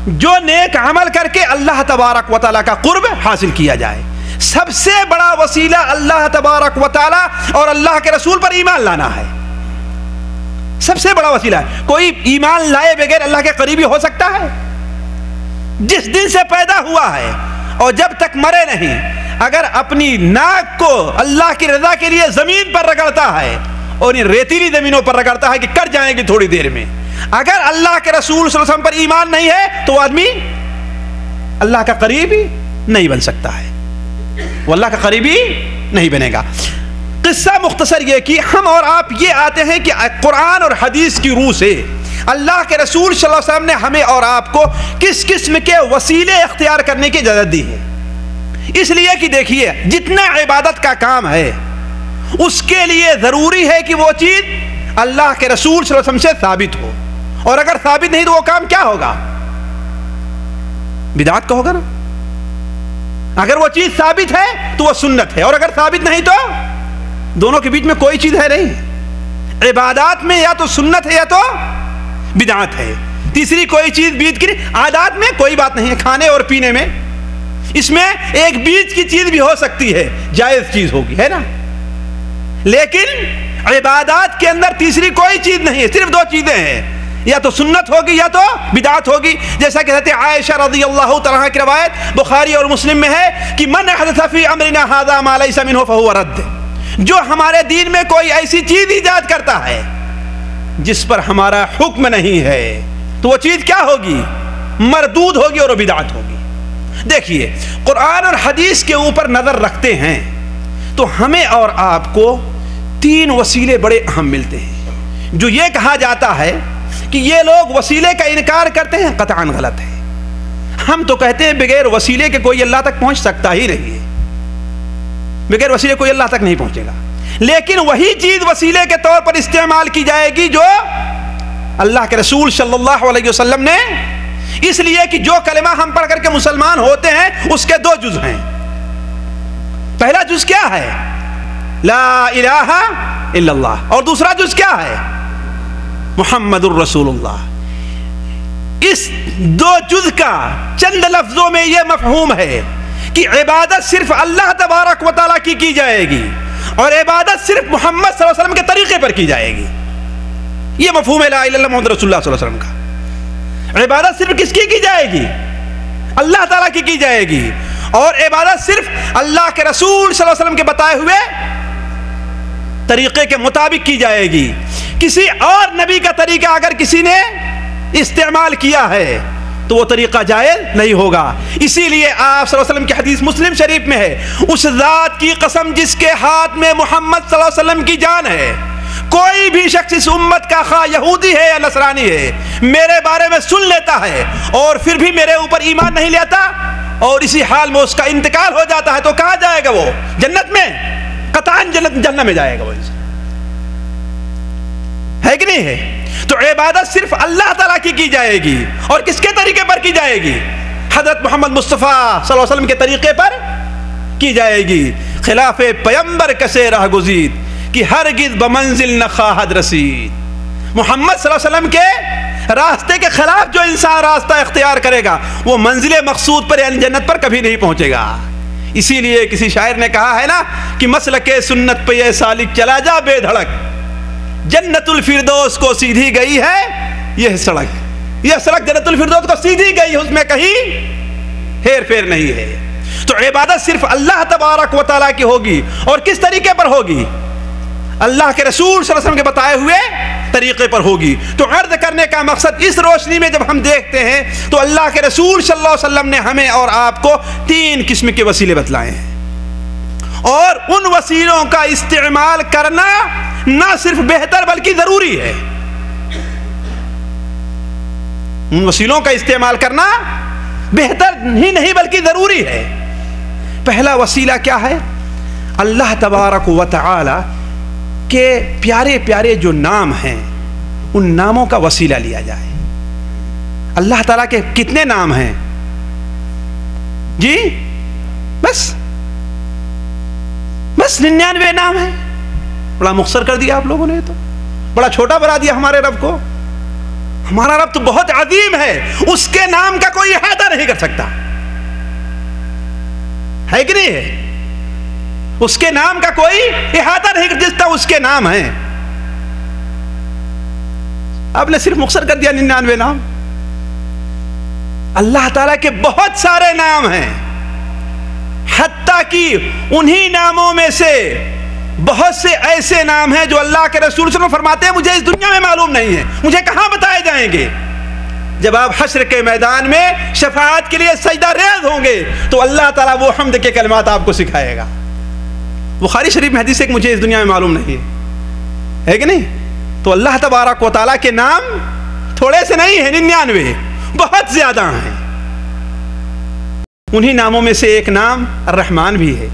جو نیک عمل کر کے اللہ تبارک و تعالیٰ کا قرب حاصل کیا جائے۔ سب سے بڑا وسیلہ اللہ تبارک و تعالیٰ اور اللہ کے رسول پر ایمان لانا ہے، سب سے بڑا وسیلہ ہے۔ کوئی ایمان لائے بغیر اللہ کے قریبی ہو سکتا ہے؟ جس دن سے پیدا ہوا ہے اور جب تک مرے نہیں، اگر اپنی ناک کو اللہ کی رضا کے لیے زمین پر رگڑتا ہے اور ان ریتیلی زمینوں پر رگڑتا ہے کہ کٹ جائیں گی تھوڑی دیر میں، اگر اللہ کے رسول صلی اللہ علیہ وسلم پر ایمان نہیں ہے تو وہ آدمی اللہ کا قریبی نہیں بن سکتا ہے، وہ اللہ کا قریبی نہیں بنے گا۔ قصہ مختصر یہ کہ ہم اور آپ یہ آتے ہیں کہ قرآن اور حدیث کی روح سے اللہ کے رسول صلی اللہ علیہ وسلم نے ہمیں اور آپ کو کس قسم کے وسیلے اختیار کرنے کی اجازت دی ہے۔ اس لیے کہ دیکھیے جتنا عبادت کا کام ہے اس کے لیے ضروری ہے کہ وہ چیز اللہ کے رسول صلی اللہ علیہ وسلم سے ثابت ہو، اور اگر ثابت نہیں تو وہ کام کیا ہوگا؟ بدعت کا ہوگا نا۔ اگر وہ چیز ثابت ہے تو وہ سنت ہے، اور اگر ثابت نہیں تو دونوں کے بیچ میں کوئی چیز ہے نہیں۔ عبادات میں یا تو سنت ہے یا تو بدعت ہے۔ تیسری کوئی چیز بیج کی عادات میں کوئی بات نہیں ہے، کھانے اور پینے میں اس میں ایک بیج کی چیز بھی ہو سکتی ہے، جائز چیز ہوگی، ہے نا، لیکن عبادات کے اندر تیسری کوئی چیز نہیں ہے، صرف دو چیزیں ہیں، یا تو سنت ہوگی یا تو بدعت ہوگی. جیسا کہ حضرت عائشہ رضی اللہ تعالیٰ عنہا کی روایت بخاری اور مسلم میں ہے کہ من احدث فی امرنا ھذا ما لیس منہ فہو رد، جو ہمارے دین میں کوئی ایسی چیز ایجاد کرتا ہے جس پر ہمارا حکم نہیں ہے تو وہ چیز کیا ہوگی؟ مردود ہوگی اور بدعت ہوگی. دیکھیے قرآن اور حدیث کے اوپر نظر رکھتے ہیں تو ہمیں اور آپ کو تین وسیلے بڑے اہم ملتے ہیں. جو یہ کہا جاتا ہے کہ یہ لوگ وسیلے کا انکار کرتے ہیں، قطعاً غلط ہے. ہم تو کہتے ہیں بغیر وسیلے کے کوئی اللہ تک پہنچ سکتا ہی نہیں ہے، بغیر وسیلے کوئی اللہ تک نہیں پہنچے گا. لیکن وہی چیز وسیلے کے طور پر استعمال کی جائے گی جو اللہ کے رسول صلی اللہ علیہ وسلم نے، اس لیے کہ جو کلمہ ہم پڑھ کر کے مسلمان ہوتے ہیں اس کے دو جز ہیں. پہلا جز کیا ہے؟ لا الہ الا اللہ، اور دوسرا جز کیا ہے؟ محمد الرسول اللہ. اس دو جز کا چند لفظوں میں یہ مفہوم ہے کہ عبادت صرف اللہ تبارک و تعالیٰ کی جائے گی اور عبادت صرف محمد صلی اللہ علیہ وسلم کے طریقے پر کی جائے گی. یہ مفہوم ہے لا الہ الا اللہ محمد رسول اللہ صلی اللہ علیہ وسلم کا. عبادت صرف کس کی جائے گی؟ اللہ تعالیٰ کی جائے گی، اور عبادت صرف اللہ کے رسول صلی اللہ علیہ وسلم کے بتائے ہوئے طریقے کے مطابق کی جائے گی. کسی اور نبی کا طریقہ اگر کسی نے استعمال کیا ہے تو وہ طریقہ جائز نہیں ہوگا. اسی لیے آپ صلی اللہ علیہ وسلم کی حدیث مسلم شریف میں ہے، اس ذات کی قسم جس کے ہاتھ میں محمد صلی اللہ علیہ وسلم کی جان ہے، کوئی بھی شخص اس امت کا خواہ یہودی ہے یا نصرانی ہے، میرے بارے میں سن لیتا ہے اور پھر بھی میرے اوپر ایمان نہیں لیتا اور اسی حال میں اس کا انتقال ہو جاتا ہے تو کہاں جائے گا؟ وہ جنت میں، قطعاً جنت میں جائے گا. وہ ہے کہ نہیں ہے؟ تو عبادت صرف اللہ تعالیٰ کی جائے گی، اور کس کے طریقے پر کی جائے گی؟ حضرت محمد مصطفیٰ صلی اللہ علیہ وسلم کے طریقے پر کی جائے گی. خلاف پیمبر کسے راہ گزید کہ ہرگز بمنزل نہ خواہد رسید. محمد صلی اللہ علیہ وسلم کے راستے کے خلاف جو انسان راستہ اختیار کرے گا وہ منزل مقصود پر یعنی جنت پر کبھی نہیں پہنچے گا. اسی لیے کسی شاعر نے کہا ہے نا کہ مسلک سنت پہ یہ سالک چلا جا بے دھڑک، جنت الفردوس کو سیدھی گئی ہے یہ سڑک، یہ سڑک جنت الفردوس کو سیدھی گئی، اس میں کہیں ہیر پھیر نہیں ہے. تو عبادت صرف اللہ تبارک و تعالیٰ کی ہوگی، اور کس طریقے پر ہوگی؟ اللہ کے رسول صلی اللہ علیہ وسلم کے بتائے ہوئے طریقے پر ہوگی. تو عرض کرنے کا مقصد اس روشنی میں جب ہم دیکھتے ہیں تو اللہ کے رسول صلی اللہ علیہ وسلم نے ہمیں اور آپ کو تین قسم کے وسیلے بتلائے ہیں، اور ان وسیلوں کا استعمال کرنا نہ صرف بہتر بلکہ ضروری ہے. ان وسیلوں کا استعمال کرنا بہتر ہی نہیں بلکہ ضروری ہے. پہلا وسیلہ کیا ہے؟ اللہ تبارک و تعالی کے پیارے پیارے جو نام ہیں ان ناموں کا وسیلہ لیا جائے. اللہ تعالیٰ کے کتنے نام ہیں جی؟ بس 99 نام ہیں. بڑا مختصر کر دیا آپ لوگوں نے، تو بڑا چھوٹا بنا دیا ہمارے رب کو. ہمارا رب تو بہت عظیم ہے، اس کے نام کا کوئی احاطہ نہیں کر سکتا، ہے کہ نہیں ہے؟ اس کے نام کا کوئی احاطہ نہیں کر سکتا، اس کے نام ہیں. آپ نے صرف مختصر کر دیا 99 نام. اللہ تعالیٰ کے بہت سارے نام ہیں، حتیٰ کہ انہی ناموں میں سے بہت سے ایسے نام ہیں جو اللہ کے رسول صلی اللہ علیہ وسلم فرماتے ہیں مجھے اس دنیا میں معلوم نہیں ہے، مجھے کہاں بتائے جائیں گے؟ جب آپ حشر کے میدان میں شفاعت کے لیے سجدہ ریز ہوں گے تو اللہ تعالیٰ وہ حمد کے کلمات آپ کو سکھائے گا. بخاری شریف میں حدیث ہے کہ مجھے اس دنیا میں معلوم نہیں ہے کہ نہیں؟ تو اللہ تبارک و تعالیٰ کے نام تھوڑے سے نہیں ہیں، 99 بہت زیادہ ہیں. انہی ناموں میں سے ایک نام الرحمن بھی ہے،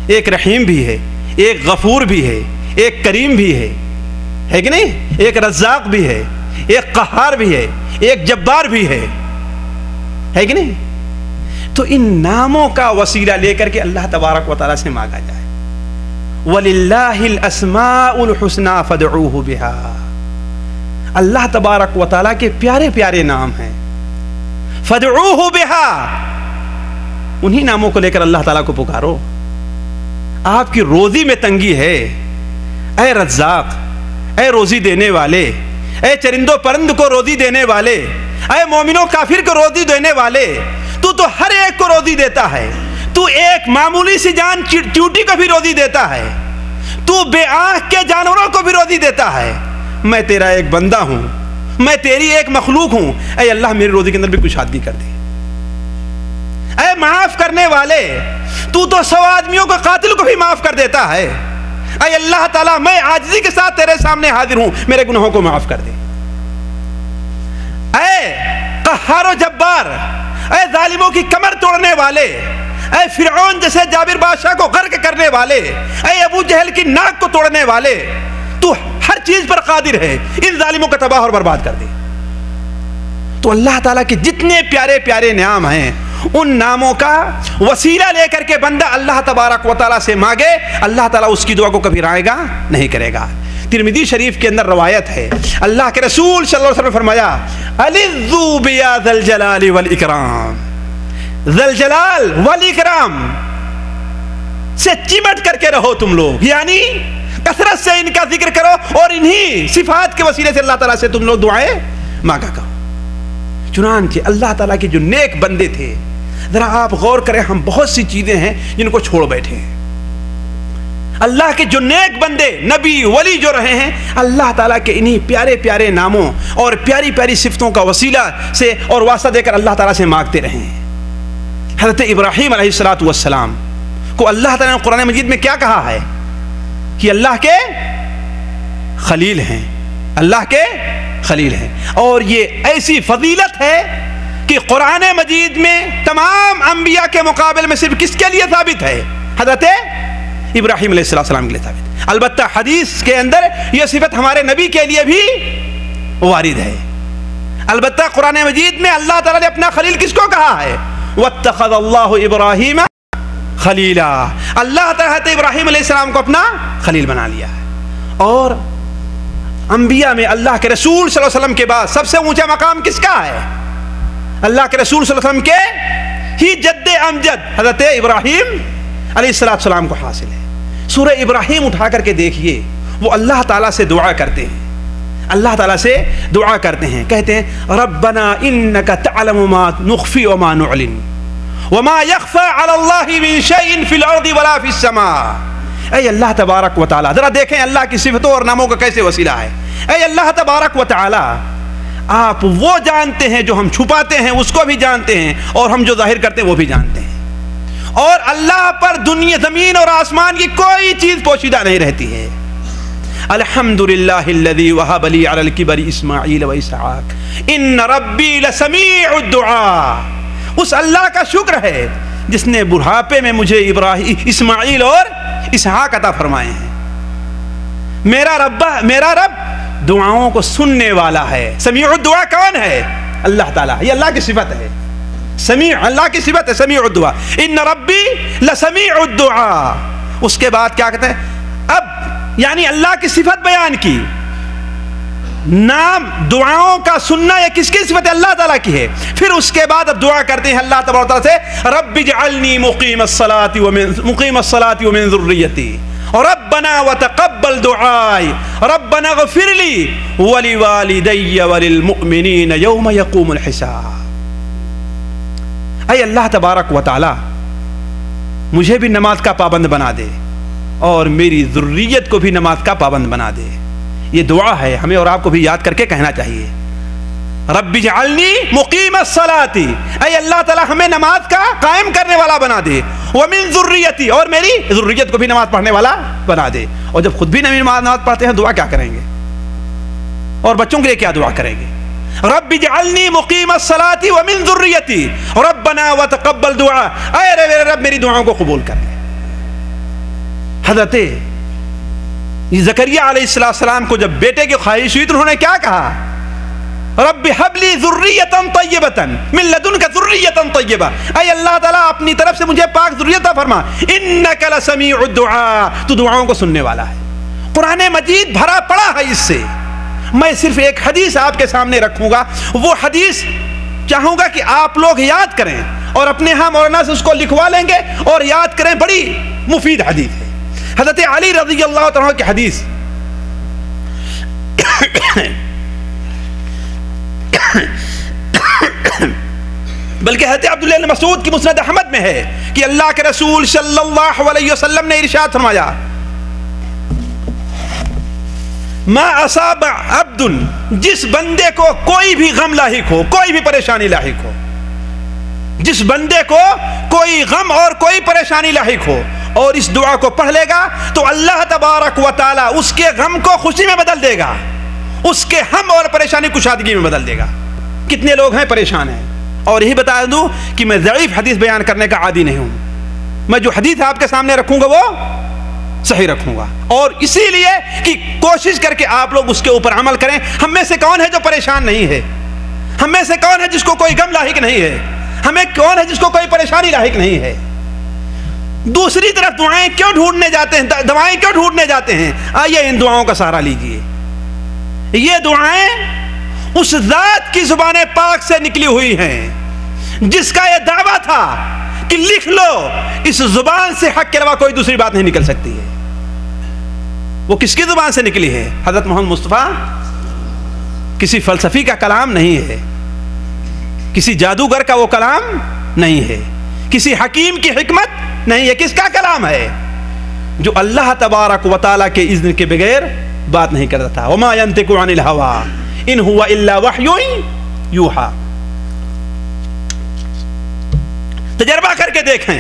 ایک رحیم بھی ہے، ایک غفور بھی ہے، ایک کریم بھی ہے کہ نہیں؟ ایک رزاق بھی ہے، ایک قہار بھی ہے، ایک جبار بھی ہے کہ نہیں؟ تو ان ناموں کا وسیلہ لے کر کے اللہ تبارک و تعالیٰ سے مانگا جائے. وَلِلَّهِ الْأَسْمَاءُ الْحُسْنَى فَادْعُوهُ بِهَا. اللہ تبارک و تعالیٰ کے پیارے پیارے نام ہیں. فدعوہ بہا، انہی ناموں کو لے کر اللہ تعالیٰ کو پکارو. آپ کی روزی میں تنگی ہے، اے رزاق، اے روزی دینے والے، اے چرندوں پرند کو روزی دینے والے، اے مومنوں کافر کو روزی دینے والے، تو ہر ایک کو روزی دیتا ہے. تو ایک معمولی سی جان چیونٹی کو بھی روزی دیتا ہے، تو بے آنکھ کے جانوروں کو بھی روزی دیتا ہے. میں تیرا ایک بندہ ہوں، میں تیری ایک مخلوق ہوں، اے اللہ میری روزی کے اندر بھی کشادگی کر دے. اے معاف کرنے والے، تو 100 آدمیوں کو قاتل کو بھی معاف کر دیتا ہے. اے اللہ تعالیٰ میں عاجزی کے ساتھ تیرے سامنے حاضر ہوں، میرے گناہوں کو معاف کر دے. اے قہار و جبار، اے ظالموں کی کمر توڑنے والے، اے فرعون جیسے جابر بادشاہ کو غرق کرنے والے، اے ابو جہل کی ناک کو توڑنے والے، تو ہر چیز پر قادر ہے ان ظالموں کو تباہ اور برباد کر دے. تو اللہ تعالیٰ کے جتنے پیارے پیارے نام ہیں، ان ناموں کا وسیلہ لے کر کے بندہ اللہ تبارک و تعالیٰ سے مانگے، اللہ تعالیٰ اس کی دعا کو کبھی رائے گا نہیں کرے گا. ترمذی شریف کے اندر روایت ہے، اللہ کے رسول صلی اللہ علیہ وسلم نے فرمایا، الذو بیا ذی الجلال والاکرام، ذی الجلال والاکرام سے چمٹ کر کے رہو تم لوگ، یعنی کثرت سے ان کا ذکر کرو اور انہی صفات کے وسیلے سے اللہ تعالیٰ سے تم لوگ دعائیں مانگا کرو. چنانچہ اللہ تعالیٰ کے جو نیک بندے تھے، ذرا آپ غور کریں، ہم بہت سی چیزیں ہیں جن کو چھوڑ بیٹھے ہیں. اللہ کے جو نیک بندے نبی ولی جو رہے ہیں، اللہ تعالیٰ کے انہی پیارے پیارے ناموں اور پیاری پیاری صفتوں کا وسیلہ سے اور واسطہ دے کر اللہ تعالیٰ سے مانگتے رہے ہیں. حضرت ابراہیم علیہ السلام کو اللہ تعالیٰ نے قرآن مجید میں کیا کہا ہے کہ اللہ کے خلیل ہیں، اللہ کے خلیل ہیں. اور یہ ایسی فضیلت ہے کہ قرآن مجید میں تمام انبیاء کے مقابل میں صرف کس کے لیے ثابت ہے؟ حضرت ابراہیم علیہ السلام کے لیے ثابت. البتہ حدیث کے اندر یہ صفت ہمارے نبی کے لیے بھی وارد ہے. البتہ قرآن مجید میں اللہ تعالیٰ نے اپنا خلیل کس کو کہا ہے؟ وَاتَّخَذَ اللَّهُ إِبْرَاهِيمَ خَلِيلًا، اللہ تعالیٰ ابراہیم علیہ السلام کو اپنا خلیل بنا لیا ہے. اور انبیاء میں اللہ کے رسول صلی اللہ علیہ وسلم کے بعد سب سے اونچا مقام کس کا ہے؟ اللہ کے رسول صلی اللہ علیہ وسلم کے ہی جد امجد حضرت ابراہیم علیہ السلام کو حاصل ہے. سورہ ابراہیم اٹھا کر کے دیکھیے، وہ اللہ تعالیٰ سے دعا کرتے ہیں، اللہ تعالیٰ سے دعا کرتے ہیں، کہتے ہیں ربنا انک تعلم ما نخفی وما نعلن وما يخفى على الله من شيء في الارض ولا في السماء. اے اللہ تبارک و تعالیٰ، ذرا دیکھیں اللہ کی صفتوں اور ناموں کا کیسے وسیلہ ہے. اے اللہ تبارک و تعالیٰ، آپ وہ جانتے ہیں جو ہم چھپاتے ہیں، اس کو بھی جانتے ہیں، اور ہم جو ظاہر کرتے ہیں وہ بھی جانتے ہیں. اور اللہ پر دنیا زمین اور آسمان کی کوئی چیز پوشیدہ نہیں رہتی ہے. الحمدللہ الذی وہب لی علی الکبر اسماعیل و اسحاق ان ربی لسمیع الدعاء. اس اللہ کا شکر ہے جس نے بڑھاپے میں مجھے اسماعیل اور اسحاق عطا فرمائے ہیں. میرا رب دعاؤں کو سننے والا ہے. سمیع الدعاء کون ہے؟ اللہ تعالیٰ. یہ اللہ کی صفت ہے، سمیع، اللہ کی صفت ہے سمیع الدعاء. ان ربی لسمیع الدعاء. اس کے بعد کیا کہتے ہیں؟ اب یعنی اللہ کی صفت بیان کی، نام دعاؤں کا سننا یہ کس کی صفت ہے؟ اللہ تعالیٰ کی ہے. پھر اس کے بعد اب دعا کرتے ہیں اللہ تبارک و تعالیٰ سے، رب اجعلنی مقیم الصلاۃ ومن ذریتی ربنا وتقبل دعائی ربنا اغفر لی ولوالدی وللمؤمنین یوم یقوم الحساب. اے اللہ تبارک و تعالیٰ، مجھے بھی نماز کا پابند بنا دے اور میری ذریت کو بھی نماز کا پابند بنا دے. یہ دعا ہے، ہمیں اور آپ کو بھی یاد کر کے کہنا چاہیے. رب اجعلنی مقیم الصلاۃ، اے اللہ تعالیٰ ہمیں نماز کا قائم کرنے والا بنا دے، ومن ذریتی، اور میری ذریت کو بھی نماز پڑھنے والا بنا دے. اور جب خود بھی نماز پڑھتے ہیں دعا کیا کریں گے؟ اور بچوں کے لیے کیا دعا کریں گے؟ رب اجعلنی مقیم الصلاۃ ومن ذریتی ربنا وتقبل دعا. اے رب میری دعاؤں کو قبول کر لے. حضرت زکریا علیہ السلام کو جب بیٹے کی خواہش ہوئی تو انہوں نے کیا کہا؟ رب حب لی ذریۃ طیبۃ من لدنک ذریۃ طیبہ. اے اللہ تعالیٰ اپنی طرف سے مجھے پاک ذریت عطا فرما. انک لسمیع الدعاء، تو دعاؤں کو سننے والا ہے. قرآن مجید بھرا پڑا ہے اس سے. میں صرف ایک حدیث آپ کے سامنے رکھوں گا، وہ حدیث چاہوں گا کہ آپ لوگ یاد کریں اور اپنے ہاں مولانا سے اس کو لکھوا لیں گے اور یاد کریں، بڑی مفید حدیث ہے۔ حضرت علی رضی اللہ تعالیٰ کی حدیث بلکہ حضرت عبداللہ بن مسعود کی مسند احمد میں ہے کہ اللہ کے رسول صلی اللہ علیہ وسلم نے ارشاد فرمایا، ما اصاب عبد، جس بندے کو کوئی بھی غم لاحق ہو، کوئی بھی پریشانی لاحق ہو، جس بندے کو کوئی غم اور کوئی پریشانی لاحق ہو اور اس دعا کو پڑھ لے گا تو اللہ تبارک و تعالی اس کے غم کو خوشی میں بدل دے گا، اس کے ہم اور پریشانی کشادگی میں بدل دے گا۔ کتنے لوگ ہیں پریشان ہیں، اور یہی بتا دوں کہ میں ضعیف حدیث بیان کرنے کا عادی نہیں ہوں، میں جو حدیث آپ کے سامنے رکھوں گا وہ صحیح رکھوں گا، اور اسی لیے کہ کوشش کر کے آپ لوگ اس کے اوپر عمل کریں۔ ہم میں سے کون ہے جو پریشان نہیں ہے؟ ہم میں سے کون ہے جس کو کوئی غم لاحق نہیں ہے؟ ہمیں کون ہے جس کو کوئی پریشانی لاحق نہیں ہے؟ دوسری طرف دعائیں کیوں ڈھونڈنے جاتے ہیں، دوائیں کیوں ڈھونڈنے جاتے ہیں؟ آئیے ان دعاؤں کا سہارا لیجئے۔ یہ دعائیں اس ذات کی زبان پاک سے نکلی ہوئی ہیں جس کا یہ دعویٰ تھا کہ لکھ لو اس زبان سے حق کے علاوہ کوئی دوسری بات نہیں نکل سکتی ہے۔ وہ کس کی زبان سے نکلی ہے؟ حضرت محمد مصطفیٰ۔ کسی فلسفی کا کلام نہیں ہے، کسی جادوگر کا وہ کلام نہیں ہے، کسی حکیم کی حکمت نہیں ہے۔ کس کا کلام ہے؟ جو اللہ تبارک و تعالیٰ کے اذن کے بغیر بات نہیں کرتا تھا۔ وما ينطق عن الهوى ان هو الا وحی یوحى۔ تجربہ کر کے دیکھیں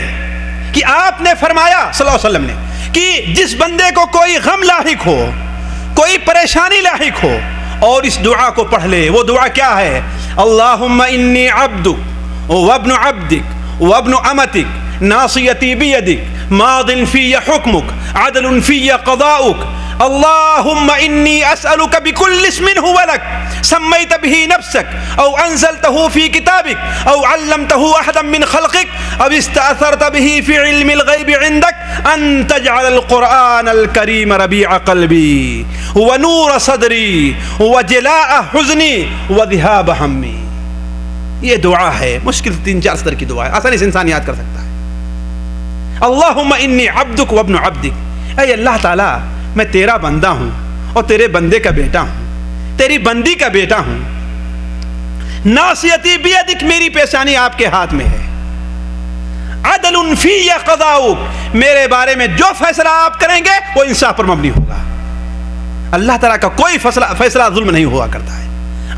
کہ آپ نے فرمایا صلی اللہ علیہ وسلم نے کہ جس بندے کو کوئی غم لاحق ہو، کوئی پریشانی لاحق ہو اور اس دعا کو پڑھ لے، وہ دعا کیا ہے؟ اللہم انی عبدک وابن عبدک وابن امتک ناصیتی بیدک ماض فی حکمک عدل فی قضاؤک اللہم انی اسألک بکل اسم هو لک سمیت به نفسک او انزلته فی کتابک او علمته احدا من خلقک او استأثرت به فی علم الغیب عندک ان تجعل القرآن الکریم ربیع قلبی ونور صدری وجلاء حزنی وذہاب ہمی۔ یہ دعا ہے، مشکل 3-4 صدر کی دعا ہے، آسانی سے انسان یاد کر سکتا ہے۔ اللہم انی عبدک وابن عبدک، اے اللہ تعالی میں تیرا بندہ ہوں اور تیرے بندے کا بیٹا ہوں، تیری بندی کا بیٹا ہوں۔ ناصیتی بیدک، میری پیشانی آپ کے ہاتھ میں ہے۔ عدل فی قضاؤک، میرے بارے میں جو فیصلہ آپ کریں گے وہ انصاف پر مبنی ہوگا۔ اللہ تعالیٰ کا کوئی فیصلہ ظلم نہیں ہوا کرتا ہے۔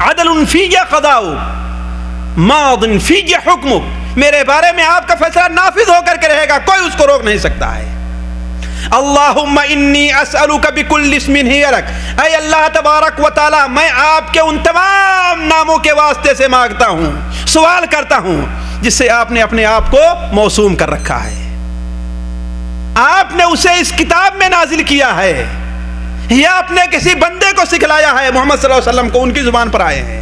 عدل فی قضاؤک ماض فی حکمک، میرے بارے میں آپ کا فیصلہ نافذ ہو کر کے رہے گا، کوئی اس کو روک نہیں سکتا ہے۔ اللہم انی اسألک بکل اسم ہی لک، اے اللہ تبارک و تعالی میں آپ کے ان تمام ناموں کے واسطے سے مانگتا ہوں، سوال کرتا ہوں جس سے آپ نے اپنے آپ کو موسوم کر رکھا ہے، آپ نے اسے اس کتاب میں نازل کیا ہے یا اپنے کسی بندے کو سکھلایا ہے، محمد صلی اللہ علیہ وسلم کو ان کی زبان پر آئے ہیں۔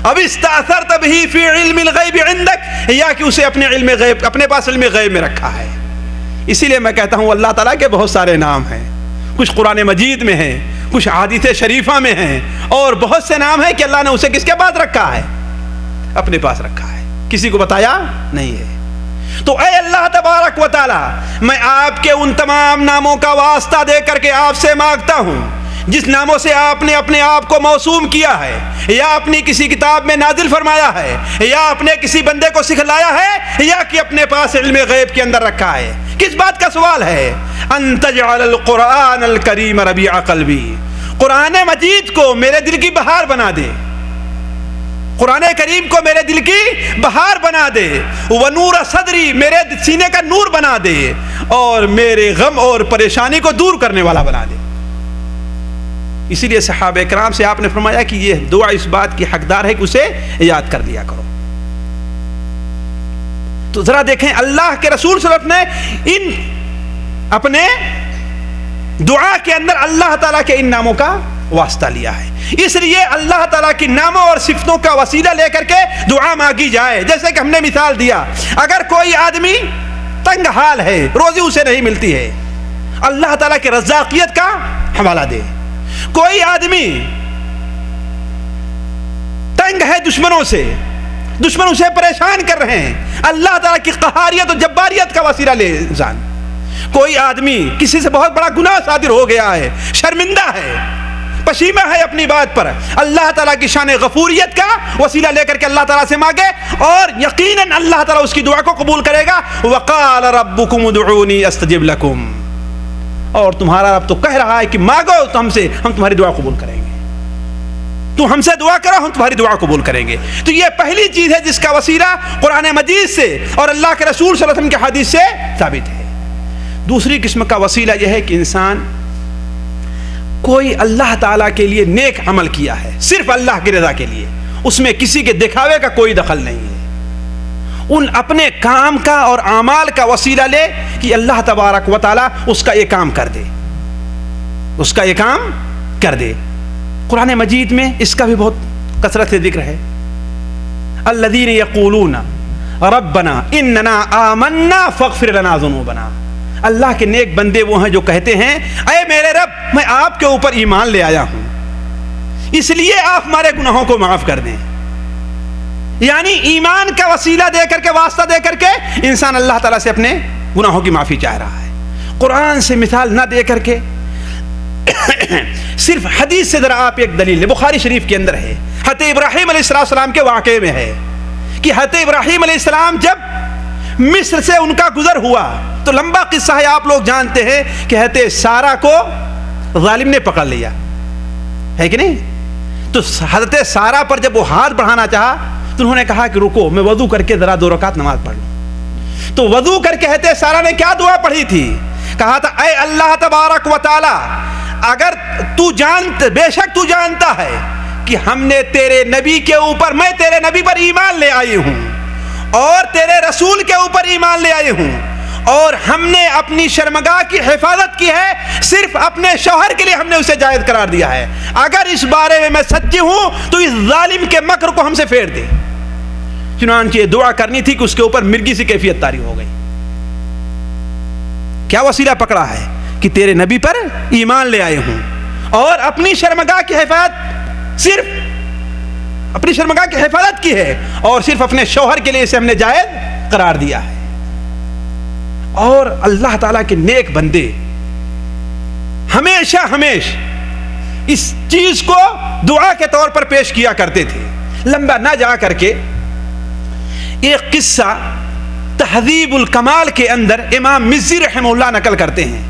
اب استأثرت به فی علم الغیب عندک، یا کہ اسے اپنے علم غیب، اپنے پاس علم غیب میں رکھا ہے۔ اسی لیے میں کہتا ہوں اللہ تعالیٰ کے بہت سارے نام ہیں، کچھ قرآن مجید میں ہیں، کچھ احادیث شریفہ میں ہیں، اور بہت سے نام ہیں کہ اللہ نے اسے کس کے پاس رکھا ہے؟ اپنے پاس رکھا ہے، کسی کو بتایا نہیں ہے۔ تو اے اللہ تبارک و تعالی میں آپ کے ان تمام ناموں کا واسطہ دے کر کے آپ سے مانگتا ہوں جس ناموں سے آپ نے اپنے آپ کو موسوم کیا ہے، یا اپنی کسی کتاب میں نازل فرمایا ہے، یا اپنے کسی بندے کو سکھلایا ہے، یا کہ اپنے پاس علم غیب کے اندر رکھا ہے۔ کس بات کا سوال ہے؟ ان تجعل القرآن الکریم ربیع قلبی، قرآن مجید کو میرے دل کی بہار بنا دے، قرآن کریم کو میرے دل کی بہار بنا دے، ونور صدری، میرے سینے کا نور بنا دے، اور میرے غم اور پریشانی کو دور کرنے والا بنا دے۔ اسی لیے صحابہ کرام سے آپ نے فرمایا کہ یہ دعا اس بات کی حقدار ہے کہ اسے یاد کر لیا کرو۔ تو ذرا دیکھیں اللہ کے رسول صلی اللہ علیہ وسلم نے ان اپنے دعا کے اندر اللہ تعالیٰ کے ان ناموں کا واسطہ لیا ہے، اس لیے اللہ تعالیٰ کی ناموں اور صفتوں کا وسیلہ لے کر کے دعا مانگی جائے۔ جیسے کہ ہم نے مثال دیا، اگر کوئی آدمی تنگ حال ہے، روزی اسے نہیں ملتی ہے، اللہ تعالیٰ کی رزاقیت کا حوالہ دے۔ کوئی آدمی تنگ ہے دشمنوں سے، دشمن اسے پریشان کر رہے ہیں، اللہ تعالیٰ کی قہاریت اور جباریت کا وسیلہ لے انسان۔ کوئی آدمی کسی سے بہت بڑا گناہ صادر ہو گیا ہے، شرمندہ ہے، پشیمہ ہے اپنی بات پر، اللہ تعالیٰ کی شان غفوریت کا وسیلہ لے کر کے اللہ تعالیٰ سے مانگے، اور یقیناً اللہ تعالیٰ اس کی دعا کو قبول کرے گا۔ وَقَالَ رَبُّكُمُ ادْعُونِي أَسْتَجِبْ لَكُمْ، اور تمہارا رب تو کہہ رہا ہے کہ مانگو تو ہم سے، ہم تمہاری دعا قبول کریں گے، تو ہم سے دعا کرو ہم تمہاری دعا قبول کریں گے۔ تو یہ پہلی چیز ہے جس کا وسیلہ قرآن مجید سے اور اللہ کے رسول صلی اللہ علیہ وسلم کے حدیث سے ثابت ہے۔ دوسری قسم کا وسیلہ یہ ہے کہ انسان کوئی اللہ تعالیٰ کے لیے نیک عمل کیا ہے، صرف اللہ کی رضا کے لیے، اس میں کسی کے دکھاوے کا کوئی دخل نہیں ہے، ان اپنے کام کا اور اعمال کا وسیلہ لے کہ اللہ تبارک و تعالیٰ اس کا یہ کام کر دے، اس کا یہ کام کر دے۔ قرآن مجید میں اس کا بھی بہت کثرت سے ذکر ہے۔ الذین یقولون ربنا اننا آمنا فاغفر لنا ذنوبنا، اللہ کے نیک بندے وہ ہیں جو کہتے ہیں اے میرے رب میں آپ کے اوپر ایمان لے آیا ہوں، اس لیے آپ ہمارے گناہوں کو معاف کر دیں۔ یعنی ایمان کا وسیلہ دے کر کے، واسطہ دے کر کے انسان اللہ تعالیٰ سے اپنے گناہوں کی معافی چاہ رہا ہے۔ قرآن سے مثال نہ دے کر کے صرف حدیث سے ذرا آپ ایک دلیل ہے، بخاری شریف کے اندر ہے، حضرت ابراہیم علیہ السلام کے واقعے میں ہے کہ حضرت ابراہیم علیہ السلام جب مصر سے ان کا گزر ہوا تو لمبا قصہ ہے، آپ لوگ جانتے ہیں کہ حضرت سارہ کو ظالم نے پکڑ لیا ہے کہ نہیں؟ تو حضرت سارہ پر جب وہ ہاتھ بڑھانا چاہا تو انہوں نے کہا کہ رکو میں وضو کر کے ذرا 2 رکعت نماز پڑھ لوں۔ تو وضو کر کے حضرت سارہ نے کیا دعا پڑھی تھی؟ کہا تھا اے اللہ تبارک و تعالی، اگر بے شک تو جانتا ہے کہ ہم نے تیرے نبی کے اوپر، میں تیرے نبی پر ایمان لے آئی ہوں اور تیرے رسول کے اوپر ایمان لے آئی ہوں، اور ہم نے اپنی شرمگاہ کی حفاظت کی ہے، صرف اپنے شوہر کے لیے ہم نے اسے جائز قرار دیا ہے، اگر اس بارے میں سچی ہوں تو اس ظالم کے مکر کو ہم سے پھیر دے۔ چنانچہ یہ دعا کرنی تھی کہ اس کے اوپر مرگی سی کیفیت طاری ہو گئی۔ کیا وسیلہ پکڑا ہے کہ تیرے نبی پر ایمان لے آئے ہوں اور اپنی شرمگاہ کی حفاظت، صرف اپنی شرمگاہ کی حفاظت کی ہے اور صرف اپنے شوہر کے لیے اسے ہم نے جائز قرار دیا ہے۔ اور اللہ تعالیٰ کے نیک بندے ہمیشہ اس چیز کو دعا کے طور پر پیش کیا کرتے تھے۔ لمبا نہ جا کر کے ایک قصہ تہذیب الکمال کے اندر امام مزی رحمہ اللہ نقل کرتے ہیں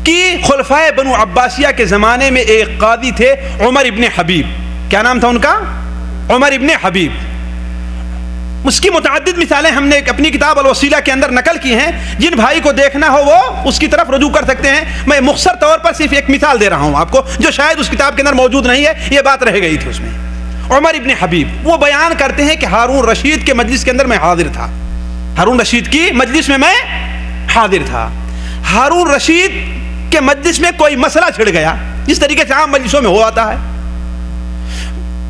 کہ خلفائے بنو عباسیہ کے زمانے میں ایک قاضی تھے عمر ابن حبیب، کیا نام تھا ان کا؟ عمر ابن حبیب۔ اس کی متعدد مثالیں ہم نے اپنی کتاب الوسیلہ کے اندر نقل کی ہیں، جن بھائی کو دیکھنا ہو وہ اس کی طرف رجوع کر سکتے ہیں۔ میں مختصر طور پر صرف ایک مثال دے رہا ہوں آپ کو جو شاید اس کتاب کے اندر موجود نہیں ہے، یہ بات رہ گئی تھی اس میں۔ عمر ابن حبیب وہ بیان کرتے ہیں کہ ہارون رشید کے مجلس کے اندر میں حاضر تھا، ہارون رشید کی مجلس میں حاضر تھا۔ ہارون رشید کے مجلس میں کوئی مسئلہ چھڑ گیا، جس طریقے سے عام مجلسوں میں ہو آتا ہے،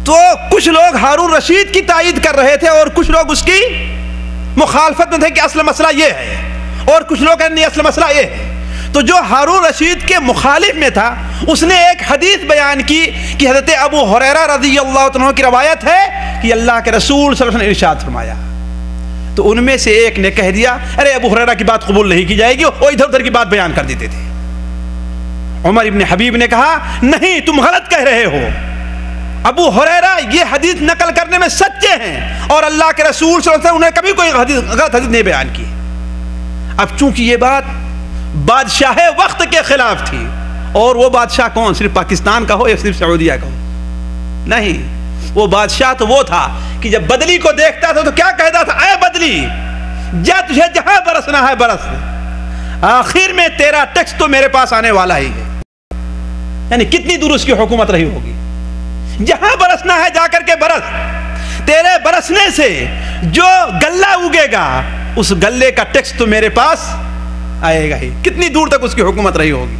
تو کچھ لوگ ہارون رشید کی تائید کر رہے تھے اور کچھ لوگ اس کی مخالفت میں تھے کہ اصل مسئلہ یہ ہے، اور کچھ لوگ کہتے ہیں اصل مسئلہ یہ ہے۔ تو جو ہارون رشید کے مخالف میں تھا اس نے ایک حدیث بیان کی کہ حضرت ابو ہریرہ رضی اللہ عنہ کی روایت ہے کہ اللہ کے رسول صلی اللہ علیہ وسلم نے ارشاد فرمایا۔ تو ان میں سے ایک نے کہہ دیا ارے ابو ہریرہ کی بات قبول نہیں کی جائے گی، وہ ادھر ادھر کی بات بیان کر دیتے تھے۔ عمر ابن حبیب نے کہا نہیں تم غلط کہہ رہے ہو، ابو ہریرہ یہ حدیث نقل کرنے میں سچے ہیں اور اللہ کے رسول صلی اللہ علیہ وسلم نے کبھی کوئی غلط حدیث نہیں بیان کی۔ اب چونکہ یہ بات بادشاہ وقت کے خلاف تھی، اور وہ بادشاہ کون؟ صرف پاکستان کا ہو یا صرف سعودیہ کا ہو؟ نہیں، وہ بادشاہ تو وہ تھا کہ جب بدلی کو دیکھتا تھا تو کیا کہتا تھا؟ اے بدلی جا تجھے جہاں برسنا ہے برس، آخر میں تیرا ٹیکس تو میرے پاس آنے والا ہی ہے۔ یعنی کتنی دور اس کی حکومت رہی ہوگی، جہاں برسنا ہے جا کر کے برس، تیرے برسنے سے جو غلہ اگے گا اس غلے کا ٹیکس تو میرے پاس آئے گا ہی۔ کتنی دور تک اس کی حکومت رہی ہوگی،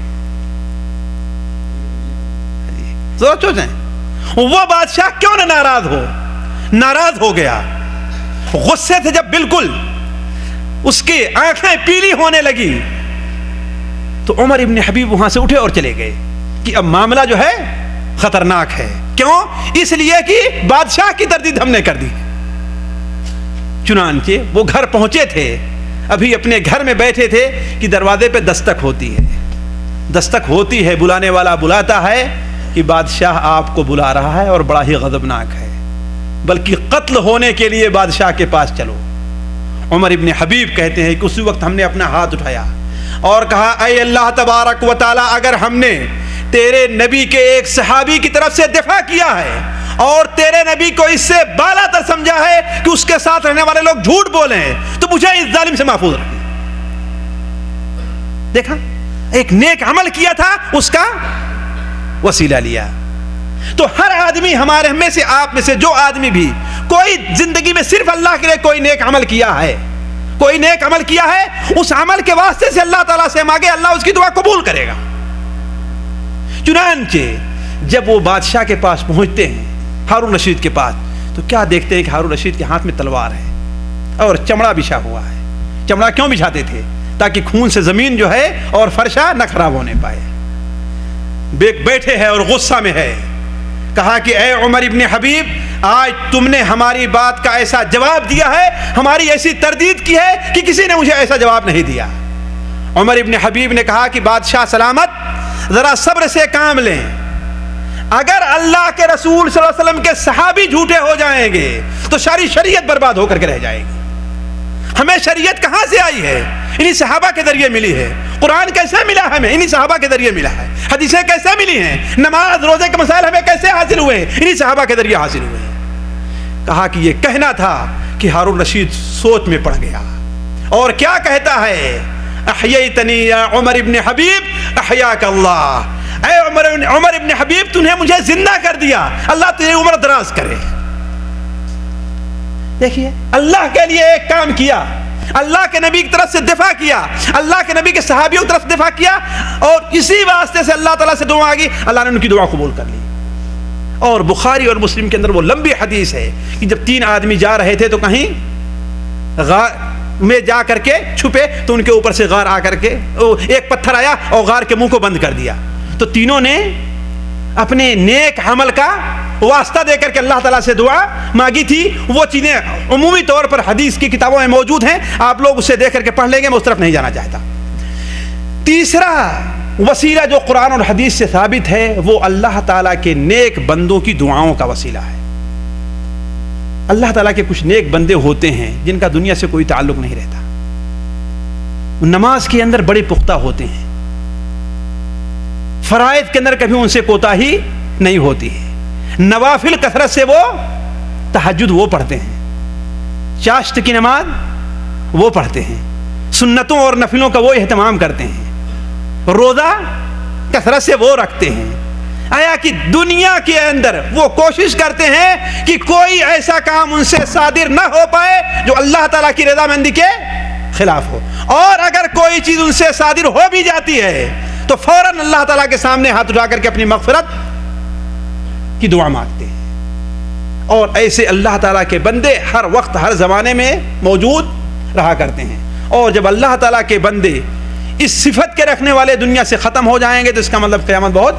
سوچو جائیں۔ وہ بادشاہ کیوں نہ ناراض ہو؟ ناراض ہو گیا، غصے سے جب بالکل اس کی آنکھیں پیلی ہونے لگی تو عمر ابن حبیب وہاں سے اٹھے اور چلے گئے کہ اب معاملہ جو ہے خطرناک ہے۔ کیوں؟ اس لیے کہ بادشاہ کی تردید ہم نے کر دی۔ چنانچہ وہ گھر پہنچے تھے، ابھی اپنے گھر میں بیٹھے تھے کہ دروازے پہ دستک ہوتی ہے، دستک ہوتی ہے، بلانے والا بلاتا ہے کہ بادشاہ آپ کو بلا رہا ہے اور بڑا ہی غضبناک ہے، بلکہ قتل ہونے کے لیے بادشاہ کے پاس چلو۔ عمر ابن حبیب کہتے ہیں کہ اسی وقت ہم نے اپنا ہاتھ اٹھایا اور کہا اے اللہ تبارک و تعالی، اگر ہم نے تیرے نبی کے ایک صحابی کی طرف سے دفاع کیا ہے اور تیرے نبی کو اس سے بالا تر سمجھا ہے کہ اس کے ساتھ رہنے والے لوگ جھوٹ بولے ہیں، تو مجھے اس ظالم سے محفوظ رکھنا۔ دیکھا، ایک نیک عمل کیا تھا، اس کا وسیلہ لیا۔ تو ہر آدمی ہمارے میں سے، آپ میں سے جو آدمی بھی کوئی زندگی میں صرف اللہ کے لیے کوئی نیک عمل کیا ہے، کوئی نیک عمل کیا ہے، اس عمل کے واسطے سے اللہ تعالیٰ سے مانگے، اللہ اس کی دعا قبول کرے گا۔ چنانچہ جب وہ بادشاہ کے پاس پہنچتے ہیں، ہارون رشید کے پاس، تو کیا دیکھتے ہیں کہ ہارون رشید کے ہاتھ میں تلوار ہے اور چمڑا بچھا ہوا ہے۔ چمڑا کیوں بچھاتے تھے؟ تاکہ خون سے زمین جو ہے اور فرشہ نہ خراب ہونے پائے۔ بیٹھے ہیں اور غصہ میں ہے، کہا کہ اے عمر ابن حبیب، آج تم نے ہماری بات کا ایسا جواب دیا ہے، ہماری ایسی تردید کی ہے کہ کسی نے مجھے ایسا جواب نہیں دیا۔ عمر ابن حبیب نے کہا کہ بادشاہ سلامت، ذرا صبر سے کام لیں، اگر اللہ کے رسول صلی اللہ علیہ وسلم کے صحابی جھوٹے ہو جائیں گے تو ساری شریعت برباد ہو کر کے رہ جائے گی۔ ہمیں شریعت کہاں سے آئی ہے؟ انہی صحابہ کے ذریعے ملی ہے۔ قرآن کیسے ملا ہمیں؟ انہی صحابہ کے ذریعے ملا ہے۔ حدیثیں کیسے ملی ہیں؟ نماز روزے کے مسائل ہمیں کیسے حاصل ہوئے ہیں؟ انہی صحابہ کے ذریعے حاصل ہوئے ہیں۔ کہا کہ یہ کہنا تھا کہ ہارون رشید سوچ میں پڑ گیا اور کیا کہتا ہے؟ احییتنی یا عمر ابن حبیب احیاک اللہ، اے عمر ابن حبیب تُنہیں مجھے زندہ کر دیا، اللہ تجھے عمر دراز کرے۔ دیکھیے، اللہ کے لیے ایک کام کیا، اللہ کے نبی کی طرف سے دفاع کیا، اللہ کے نبی کے صحابیوں کی طرف سے دفاع کیا، اور اسی واسطے سے اللہ تعالیٰ سے دعا آگی، اللہ نے ان کی دعا قبول کر لی۔ اور بخاری اور مسلم کے اندر وہ لمبی حدیث ہے کہ جب 3 آدمی جا رہے تھے تو کہیں غار میں جا کر کے چھپے تو ان کے اوپر سے غار آ کر کے ایک پتھر آیا اور غار کے منہ کو بند کر دیا، تو تینوں نے اپنے نیک عمل کا واسطہ دے کر کے اللہ تعالیٰ سے دعا مانگی تھی۔ وہ چیزیں عمومی طور پر حدیث کی کتابوں میں موجود ہیں، آپ لوگ اسے دیکھ کر کے پڑھ لیں گے، میں اس طرف نہیں جانا چاہتا۔ تیسرا وسیلہ جو قرآن اور حدیث سے ثابت ہے وہ اللہ تعالیٰ کے نیک بندوں کی دعاؤں کا وسیلہ ہے۔ اللہ تعالیٰ کے کچھ نیک بندے ہوتے ہیں جن کا دنیا سے کوئی تعلق نہیں رہتا، نماز کے اندر بڑے پختہ ہوتے ہیں، فرائض کے اندر کبھی ان سے کوتاہی نہیں ہوتی ہے، نوافل کثرت سے وہ تہجد وہ پڑھتے ہیں، چاشت کی نماز وہ پڑھتے ہیں، سنتوں اور نفلوں کا وہ اہتمام کرتے ہیں، روزہ کثرت سے وہ رکھتے ہیں۔ آیا کہ دنیا کے اندر وہ کوشش کرتے ہیں کہ کوئی ایسا کام ان سے صادر نہ ہو پائے جو اللہ تعالیٰ کی رضامندی کے خلاف ہو، اور اگر کوئی چیز ان سے صادر ہو بھی جاتی ہے تو فوراً اللہ تعالیٰ کے سامنے ہاتھ اٹھا کر کے اپنی مغفرت کی دعا مانگتے ہیں۔ اور ایسے اللہ تعالیٰ کے بندے ہر وقت ہر زمانے میں موجود رہا کرتے ہیں، اور جب اللہ تعالیٰ کے بندے اس صفت کے رکھنے والے دنیا سے ختم ہو جائیں گے تو اس کا مطلب قیامت بہت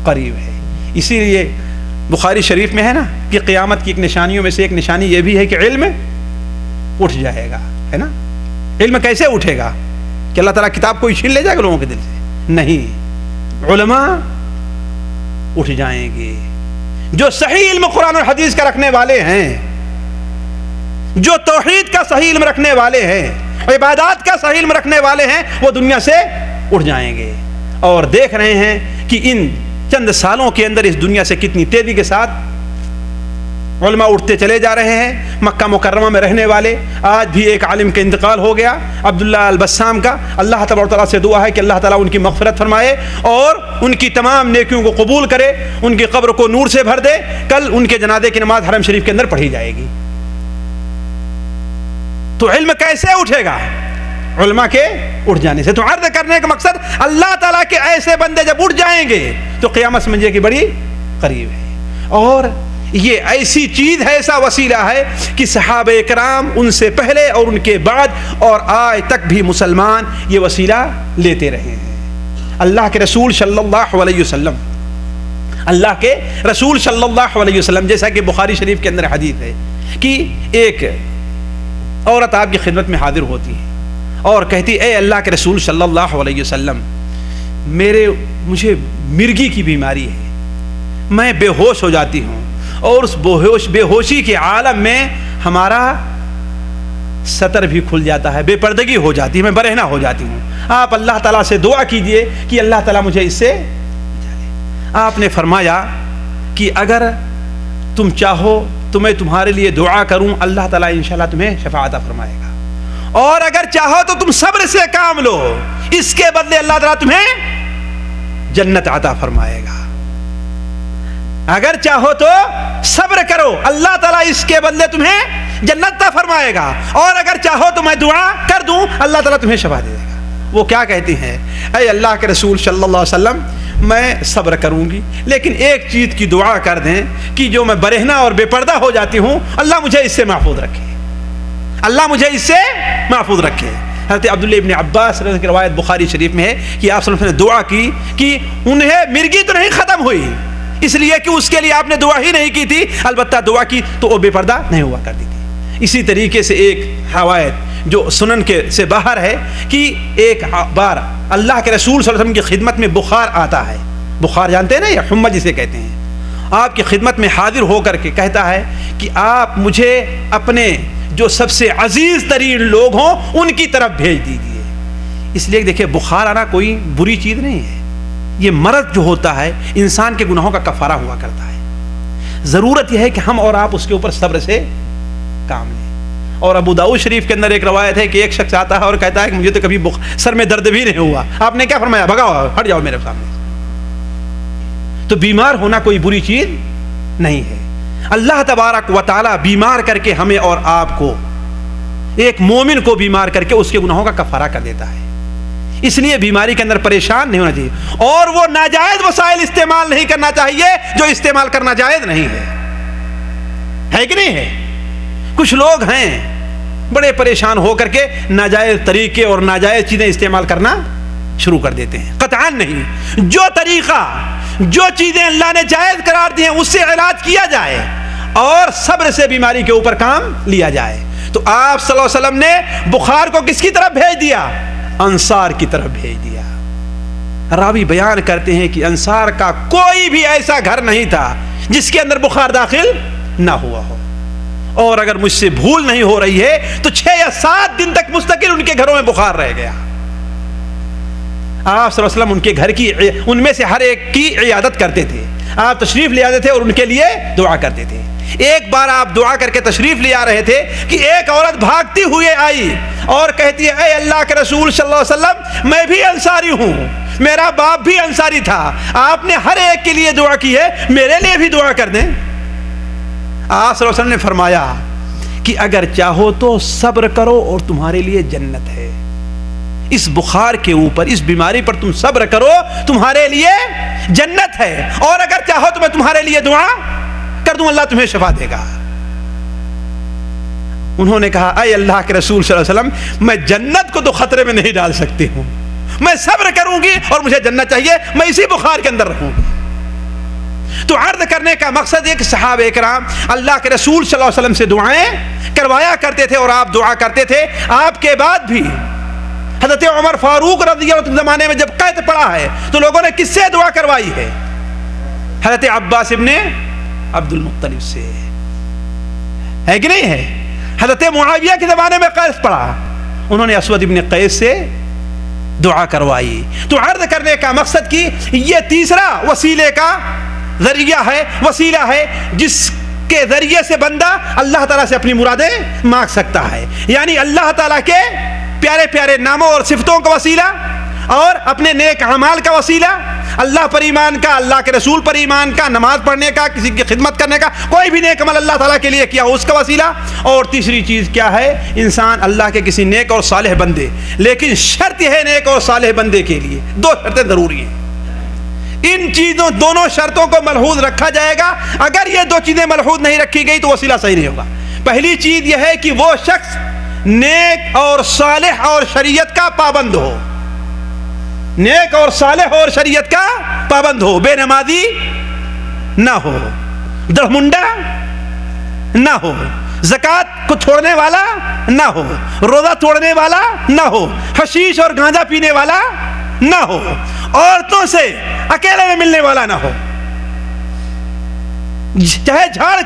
قریب ہے۔ اسی لیے بخاری شریف میں ہے نا کہ قیامت کی ایک نشانیوں میں سے ایک نشانی یہ بھی ہے کہ علم اٹھ جائے گا، ہے نا؟ علم کیسے اٹھے گا؟ کہ اللہ تعالیٰ کتاب کو چھین لے جائے گا لوگوں کے دل سے؟ نہیں، علماء اٹھ جائیں گے جو صحیح علم قرآن اور حدیث کا رکھنے والے ہیں، جو توحید کا صحیح علم رکھنے والے ہیں، عبادات کا صحیح علم رکھنے والے ہیں، وہ دنیا سے اٹھ جائیں گے۔ اور دیکھ رہے ہیں کہ ان چند سالوں کے اندر اس دنیا سے کتنی تیزی کے ساتھ علماء اٹھتے چلے جا رہے ہیں۔ مکہ مکرمہ میں رہنے والے، آج بھی ایک عالم کا انتقال ہو گیا، عبداللہ البسام کا، اللہ تبارک و تعالیٰ سے دعا ہے کہ اللہ تعالیٰ ان کی مغفرت فرمائے اور ان کی تمام نیکیوں کو قبول کرے، ان کی قبر کو نور سے بھر دے۔ کل ان کے جنازے کی نماز حرم شریف کے اندر پڑھی جائے گی۔ تو علم کیسے اٹھے گا؟ علماء کے اٹھ جانے سے۔ تو عرض کرنے کا مقصد، اللہ تعالیٰ کے ایسے بندے جب اٹھ جائیں گے تو قیامت سمجھے کہ بڑی قریب ہے۔ اور یہ ایسی چیز ہے، ایسا وسیلہ ہے کہ صحابہ کرام ان سے پہلے اور ان کے بعد اور آج تک بھی مسلمان یہ وسیلہ لیتے رہے ہیں۔ اللہ کے رسول صلی اللہ علیہ وسلم اللہ کے رسول صلی اللہ علیہ وسلم، جیسا کہ بخاری شریف کے اندر حدیث ہے کہ ایک عورت آپ کی خدمت میں حاضر ہوتی ہے اور کہتی اے اللہ کے رسول صلی اللہ علیہ وسلم، مجھے مرگی کی بیماری ہے، میں بے ہوش ہو جاتی ہوں اور اس بے ہوشی کے عالم میں ہمارا سطر بھی کھل جاتا ہے، بے پردگی ہو جاتی ہے، میں برہنہ ہو جاتی ہوں، آپ اللہ تعالیٰ سے دعا کیجئے کہ اللہ تعالیٰ مجھے اس سے بچا لے۔ آپ نے فرمایا کہ اگر تم چاہو تو میں تمہارے لیے دعا کروں، اللہ تعالیٰ انشاءاللہ تمہیں شفاعت عطا فرمائے گا، اور اگر چاہو تو تم صبر سے کام لو، اس کے بدلے اللہ تعالیٰ تمہیں جنت عطا فرمائے گا۔ اگر چاہو تو صبر کرو، اللہ تعالیٰ اس کے بدلے تمہیں جنت عطا فرمائے گا، اور اگر چاہو تو میں دعا کر دوں، اللہ تعالیٰ تمہیں شفا دے گا۔ وہ کیا کہتی ہیں؟ اے اللہ کے رسول صلی اللہ علیہ وسلم، میں صبر کروں گی، لیکن ایک چیز کی دعا کر دیں کہ جو میں برہنہ اور بے پردہ ہو جاتی ہوں، اللہ مجھے اس سے محفوظ رکھے، اللہ مجھے اس سے محفوظ رکھے۔ حضرت عبداللہ ابن عباس رضی اللہ عنہ کی روایت بخاری شریف میں ہے کہ آپ صلی اللہ علیہ وسلم نے دعا کی کہ انہیں مرگی تو نہیں ختم ہوئی، اس لیے کہ اس کے لیے آپ نے دعا ہی نہیں کی تھی، البتہ دعا کی تو وہ بے پردہ نہیں ہوا کرتی تھی۔ اسی طریقے سے ایک روایت جو سنن کے سے باہر ہے کہ ایک بار اللہ کے رسول صلی اللہ علیہ وسلم کی خدمت میں بخار آتا ہے، بخار جانتے ہیں نا، یا حمہ جسے کہتے ہیں، آپ کی خدمت میں حاضر ہو کر کے کہتا ہے کہ آپ مجھے اپنے جو سب سے عزیز ترین لوگ ہوں ان کی طرف بھیج دیجیے۔ اس لیے دیکھیں بخار آنا کوئی بری چیز نہیں ہے، یہ مرض جو ہوتا ہے انسان کے گناہوں کا کفارہ ہوا کرتا ہے، ضرورت یہ ہے کہ ہم اور آپ اس کے اوپر صبر سے کام لیں۔ اور ابو داؤد شریف کے اندر ایک روایت ہے کہ ایک شخص آتا ہے اور کہتا ہے کہ مجھے تو کبھی سر میں درد بھی نہیں ہوا، آپ نے کیا فرمایا؟ بھگاؤ، ہٹ جاؤ میرے سامنے۔ تو بیمار ہونا کوئی بری چیز نہیں ہے، اللہ تبارک و تعالی بیمار کر کے ہمیں اور آپ کو، ایک مومن کو بیمار کر کے اس کے گناہوں کا کفارہ کر دیتا ہے، اس لیے بیماری کے اندر پریشان نہیں ہونا چاہیے، اور وہ ناجائز وسائل استعمال نہیں کرنا چاہیے جو استعمال کرنا جائز نہیں ہے کہ نہیں ہے؟ کچھ لوگ ہیں بڑے پریشان ہو کر کے ناجائز طریقے اور ناجائز چیزیں استعمال کرنا شروع کر دیتے ہیں، قطعاً نہیں، جو طریقہ جو چیزیں اللہ نے جائز قرار دی ہیں اس سے علاج کیا جائے اور صبر سے بیماری کے اوپر کام لیا جائے۔ تو آپ صلی اللہ علیہ وسلم نے بخار کو کس کی طرف بھیج دیا؟ انصار کی طرف بھیج دیا۔ راوی بیان کرتے ہیں کہ انصار کا کوئی بھی ایسا گھر نہیں تھا جس کے اندر بخار داخل نہ ہوا ہو، اور اگر مجھ سے بھول نہیں ہو رہی ہے تو 6 یا 7 دن تک مستقل ان کے گھروں میں بخار رہ گیا۔ آپ صلی اللہ علیہ وسلم ان کے گھر کی، ان میں سے ہر ایک کی عیادت کرتے تھے، آپ تشریف لے آتے تھے اور ان کے لیے دعا کرتے تھے۔ ایک بار آپ دعا کر کے تشریف لے آ رہے تھے کہ ایک عورت بھاگتی ہوئے آئی اور کہتی ہے اے اللہ کے رسول صلی اللہ علیہ وسلم، میں بھی انصاری ہوں، میرا باپ بھی انصاری تھا، آپ نے ہر ایک کے لیے دعا کی ہے، میرے لیے بھی دعا کر دیں۔ آپ صلی اللہ علیہ وسلم نے فرمایا کہ اگر چاہو تو صبر کرو اور تمہارے لیے جنت ہے، اس بخار کے اوپر، اس بیماری پر تم صبر کرو، تمہارے لیے جنت ہے، اور اگر چاہو تو میں تمہارے لیے دعا کر دوں، اللہ تمہیں شفا دے گا۔ انہوں نے کہا اے اللہ کے رسول صلی اللہ علیہ وسلم، میں جنت کو تو خطرے میں نہیں ڈال سکتی ہوں، میں صبر کروں گی اور مجھے جنت چاہیے، میں اسی بخار کے اندر رہوں گی۔ تو عرض کرنے کا مقصد ایک صحابہ کرام اللہ کے رسول صلی اللہ علیہ وسلم سے دعائیں کروایا کرتے تھے اور آپ دعا کرتے تھے۔ آپ کے بعد بھی حضرت عمر فاروق رضی اللہ عنہ زمانے میں جب قحط پڑا ہے تو لوگوں نے کس سے دعا کروائی ہے؟ حضرت عباس ابن عبد المطلب سے، ہے کہ نہیں ہے؟ حضرت معاویہ کے زمانے میں قحط پڑا، انہوں نے اسود ابن قیس سے دعا کروائی۔ تو عرض کرنے کا مقصد کہ یہ تیسرا وسیلے کا ذریعہ ہے، وسیلہ ہے جس کے ذریعے سے بندہ اللہ تعالیٰ سے اپنی مرادیں مانگ سکتا ہے، یعنی اللہ تعالیٰ کے پیارے پیارے ناموں اور صفتوں کا وسیلہ اور اپنے نیک اعمال کا وسیلہ، اللہ پر ایمان کا، اللہ کے رسول پر ایمان کا، نماز پڑھنے کا، کسی کی خدمت کرنے کا، کوئی بھی نیک عمل اللہ تعالیٰ کے لیے کیا ہو اس کا وسیلہ۔ اور تیسری چیز کیا ہے؟ انسان اللہ کے کسی نیک اور صالح بندے، لیکن شرط یہ ہے نیک اور صالح بندے کے لیے 2 شرطیں ضروری ہیں، ان چیزوں دونوں شرطوں کو ملحوظ رکھا جائے گا۔ اگر یہ 2 چیزیں ملحوظ نہیں رکھی گئی تو وسیلہ صحیح نہیں ہوگا۔ پہلی چیز یہ ہے کہ وہ شخص نیک اور صالح اور شریعت کا پابند ہو، نیک اور صالح اور شریعت کا پابند ہو، بے نمازی نہ ہو، درمنڈا نہ ہو، زکات کو چھوڑنے والا نہ ہو، روزہ توڑنے والا نہ ہو، حشیش اور گانجا پینے والا نہ ہو، عورتوں سے اکیلے میں ملنے والا نہ ہو، چاہے جھاڑ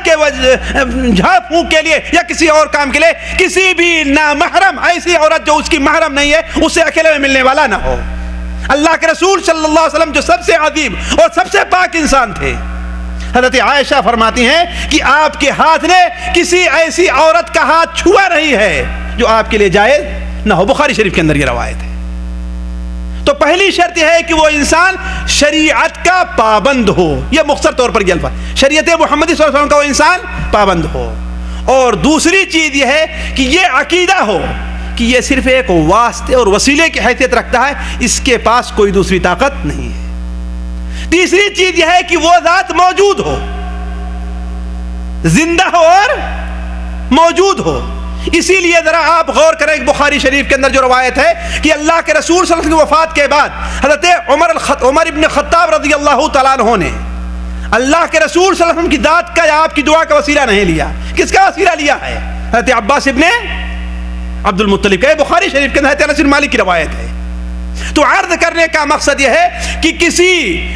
پھونک کے لیے یا کسی اور کام کے لیے کسی بھی نامحرم ایسی عورت جو اس کی محرم نہیں ہے اس سے اکیلے میں ملنے والا نہ ہو۔ اللہ کے رسول صلی اللہ علیہ وسلم جو سب سے عظیم اور سب سے پاک انسان تھے، حضرت عائشہ فرماتی ہیں کہ آپ کے ہاتھ نے کسی ایسی عورت کا ہاتھ چھوا نہیں ہے جو آپ کے لیے جائز نہ ہو۔ بخاری شریف کے اندر یہ روایت ہے۔ تو پہلی شرط یہ ہے کہ وہ انسان شریعت کا پابند ہو، یہ مختصر طور پر یہ الفاظ، شریعت محمدی صلی اللہ علیہ وسلم کا وہ انسان پابند ہو۔ اور دوسری چیز یہ ہے کہ یہ عقیدہ ہو کہ یہ صرف ایک واسطے اور وسیلے کی حیثیت رکھتا ہے، اس کے پاس کوئی دوسری طاقت نہیں ہے۔ تیسری چیز یہ ہے کہ وہ ذات موجود ہو، زندہ ہو اور موجود ہو۔ اسی لیے ذرا آپ غور کریں، بخاری شریف کے اندر جو روایت ہے کہ اللہ کے رسول صلی اللہ علیہ وسلم کی وفات کے بعد حضرت عمر ابن خطاب رضی اللہ تعالیٰ عنہ نے اللہ کے رسول صلی اللہ علیہ وسلم کی ذات کا یا آپ کی دعا کا وسیلہ نہیں لیا، کس کا وسیلہ لیا ہے؟ حضرت عباس ابن عبد المطلب کا۔ بخاری شریف کے اندر حضرت انس بن مالک کی روایت ہے۔ تو عرض کرنے کا مقصد یہ ہے کہ کسی